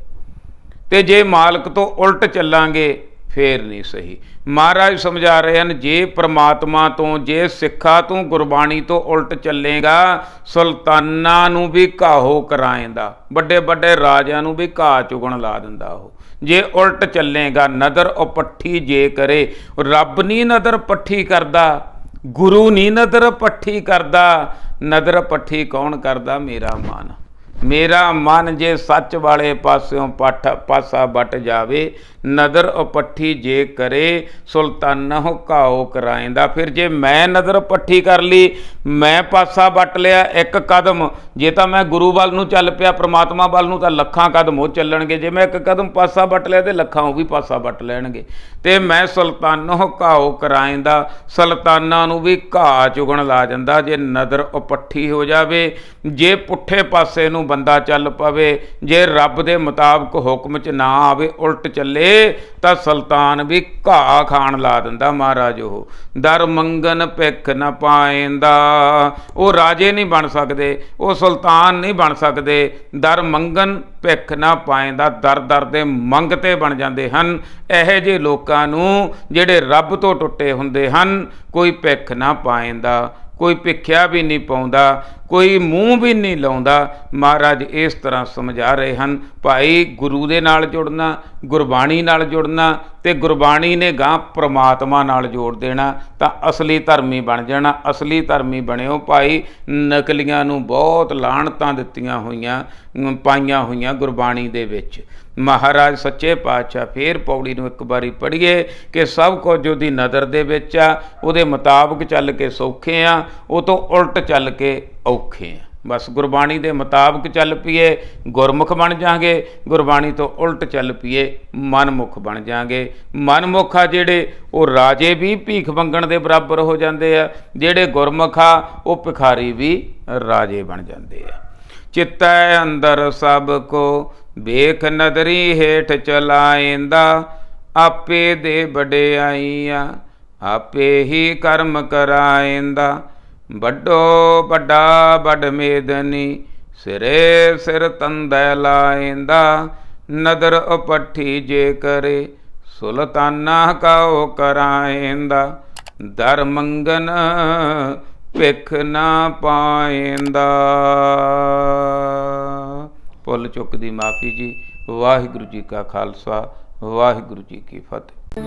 ਤੇ ਜੇ ਮਾਲਕ ਤੋਂ ਉਲਟ ਚੱਲਾਂਗੇ ਫੇਰ ਨਹੀਂ ਸਹੀ। ਮਹਾਰਾਜ ਸਮਝਾ ਰਹੇ ਹਨ, ਜੇ ਪ੍ਰਮਾਤਮਾ ਤੋਂ, ਜੇ ਸਿੱਖਾਂ ਤੋਂ, ਗੁਰਬਾਣੀ ਤੋਂ ਉਲਟ ਚੱਲੇਗਾ, ਸੁਲਤਾਨਾਂ ਨੂੰ ਵੀ ਘਾਹੋ ਕਰਾਏਂਦਾ, ਵੱਡੇ ਵੱਡੇ ਰਾਜਿਆਂ ਨੂੰ ਵੀ ਘਾਹ ਚੁਗਣ ਲਾ ਦਿੰਦਾ ਉਹ। ਜੇ ਉਲਟ ਚੱਲੇਗਾ, ਨਦਰ ਉਪੱਠੀ ਜੇ ਕਰੇ, ਰੱਬ ਨਹੀਂ ਨਦਰ ਪੱਠੀ ਕਰਦਾ, ਗੁਰੂ ਨਹੀਂ ਨਦਰ ਪੱਠੀ ਕਰਦਾ। ਨਦਰ ਪੱਠੀ ਕੌਣ ਕਰਦਾ? ਮੇਰਾ ਮਨ। ਮੇਰਾ ਮਨ ਜੇ ਸੱਚ ਵਾਲੇ ਪਾਸਿਓਂ ਪਾਸਾ ਵੱਟ ਜਾਵੇ, ਨਦਰ ਉਪੱਠੀ ਜੇ ਕਰੇ, ਸੁਲਤਾਨਾ ਘਾਓ ਕਰਾਏਂਦਾ। ਫਿਰ ਜੇ ਮੈਂ ਨਦਰ ਪੱਠੀ ਕਰ ਲਈ, ਮੈਂ ਪਾਸਾ ਵੱਟ ਲਿਆ ਇੱਕ ਕਦਮ, ਜੇ ਤਾਂ ਮੈਂ ਗੁਰੂ ਵੱਲ ਨੂੰ ਚੱਲ ਪਿਆ, ਪ੍ਰਮਾਤਮਾ ਵੱਲ ਨੂੰ, ਤਾਂ ਲੱਖਾਂ ਕਦਮ ਉਹ ਚੱਲਣਗੇ। ਜੇ ਮੈਂ ਇੱਕ ਕਦਮ ਪਾਸਾ ਵੱਟ ਲਿਆ ਤੇ ਲੱਖਾਂ ਉਹ ਵੀ ਪਾਸਾ ਵੱਟ ਲੈਣਗੇ। ਤੇ ਮੈਂ ਸੁਲਤਾਨਾ ਘਾਓ ਕਰਾਏਂਦਾ, ਸੁਲਤਾਨਾਂ ਨੂੰ ਵੀ ਘਾਹ ਚੁਗਣ ਲਾ ਜਾਂਦਾ ਜੇ ਨਦਰ ਉਪੱਠੀ ਹੋ ਜਾਵੇ। ਜੇ ਪੁੱਠੇ ਪਾਸੇ ਨੂੰ ਬੰਦਾ ਚੱਲ ਪਵੇ, ਜੇ ਰੱਬ ਦੇ ਮੁਤਾਬਕ ਹੁਕਮ 'ਚ ਨਾ ਆਵੇ, ਉਲਟ ਚੱਲੇ, ਤਾਂ ਸੁਲਤਾਨ ਵੀ ਘਾਹ ਖਾਣ ਲਾ ਦਿੰਦਾ ਮਹਾਰਾਜ। ਉਹ ਦਰ ਮੰਗਨ ਭਿੱਖ ਨਾ ਪਾਏਂਦਾ, ਉਹ ਰਾਜੇ ਨਹੀਂ ਬਣ ਸਕਦੇ, ਉਹ ਸੁਲਤਾਨ ਨਹੀਂ ਬਣ ਸਕਦੇ। ਦਰ ਮੰਗਨ ਭਿੱਖ ਨਾ ਪਾਏਂਦਾ, ਦਰ ਦਰ ਦੇ ਮੰਗਤੇ ਬਣ ਜਾਂਦੇ ਹਨ ਇਹੋ ਜਿਹੇ ਲੋਕਾਂ ਨੂੰ ਜਿਹੜੇ ਰੱਬ ਤੋਂ ਟੁੱਟੇ ਹੁੰਦੇ ਹਨ। ਕੋਈ ਭਿੱਖ ਨਾ ਪਾਏਂਦਾ, ਕੋਈ ਭਿੱਖਿਆ ਵੀ ਨਹੀਂ ਪਾਉਂਦਾ, ਕੋਈ ਮੂੰਹ ਵੀ ਨਹੀਂ ਲਾਉਂਦਾ। ਮਹਾਰਾਜ ਇਸ ਤਰ੍ਹਾਂ ਸਮਝਾ ਰਹੇ ਹਨ, ਭਾਈ ਗੁਰੂ ਦੇ ਨਾਲ ਜੁੜਨਾ, ਗੁਰਬਾਣੀ ਨਾਲ ਜੁੜਨਾ, ਤੇ ਗੁਰਬਾਣੀ ਨੇ ਗਾਂ ਪ੍ਰਮਾਤਮਾ ਨਾਲ ਜੋੜ ਦੇਣਾ, ਤਾਂ ਅਸਲੀ ਧਰਮੀ ਬਣ ਜਾਣਾ। ਅਸਲੀ ਧਰਮੀ ਬਣਿਓ ਭਾਈ। ਨਕਲੀਆਂ ਨੂੰ ਬਹੁਤ ਲਾਹਣਤਾਂ ਦਿੱਤੀਆਂ ਹੋਈਆਂ, ਪਾਈਆਂ ਹੋਈਆਂ ਗੁਰਬਾਣੀ ਦੇ ਵਿੱਚ। ਮਹਾਰਾਜ ਸੱਚੇ ਪਾਤਸ਼ਾਹ ਫੇਰ ਪੌੜੀ ਨੂੰ ਇੱਕ ਵਾਰੀ ਪੜ੍ਹੀਏ ਕਿ ਸਭ ਕੁਝ ਉਹਦੀ ਨਜ਼ਰ ਦੇ ਵਿੱਚ ਆ, ਉਹਦੇ ਮੁਤਾਬਕ ਚੱਲ ਕੇ ਸੌਖੇ ਆ, ਉਹ ਤੋਂ ਉਲਟ ਚੱਲ ਕੇ ਔਖੇ ਆ। ਬਸ ਗੁਰਬਾਣੀ ਦੇ ਮੁਤਾਬਕ ਚੱਲ ਪਈਏ, ਗੁਰਮੁਖ ਬਣ ਜਾਵਾਂਗੇ। ਗੁਰਬਾਣੀ ਤੋਂ ਉਲਟ ਚੱਲ ਪਈਏ, ਮਨਮੁਖ ਬਣ ਜਾਵਾਂਗੇ। ਮਨਮੁਖ ਆ ਜਿਹੜੇ, ਉਹ ਰਾਜੇ ਵੀ ਭੀਖ ਮੰਗਣ ਦੇ ਬਰਾਬਰ ਹੋ ਜਾਂਦੇ ਆ। ਜਿਹੜੇ ਗੁਰਮੁਖ ਆ, ਉਹ ਭਿਖਾਰੀ ਵੀ ਰਾਜੇ ਬਣ ਜਾਂਦੇ ਆ। ਚਿੱਤੈ ਅੰਦਰ ਸਭ ਕੋ ਵੇਖ ਨਦਰੀ ਹੇਠ ਚਲਾਏਂਦਾ, ਆਪੇ ਦੇ ਵਡਿਆਈਆਂ ਆਪੇ ਹੀ ਕਰਮ ਕਰਾਏਂਦਾ। ਵੱਡੋ ਵੱਡਾ ਵੱਡ ਮੇਦਨੀ, ਸਿਰੇ ਸਿਰ ਤੰਦੈ ਲਾਏਂਦਾ। ਨਦਰ ਉਪੱਠੀ ਜੇ ਕਰੇ, ਸੁਲਤਾਨਾ ਕਾਓ ਕਰਾਏਂਦਾ। ਦਰ ਮੰਗਨ ਭਿੱਖ ਨਾ ਪਾਏਂਦਾ। ਭੁੱਲ ਚੁੱਕ ਦੀ ਮਾਫੀ ਜੀ। ਵਾਹਿਗੁਰੂ ਜੀ ਕਾ ਖਾਲਸਾ, ਵਾਹਿਗੁਰੂ ਜੀ ਕੀ ਫਤਿਹ।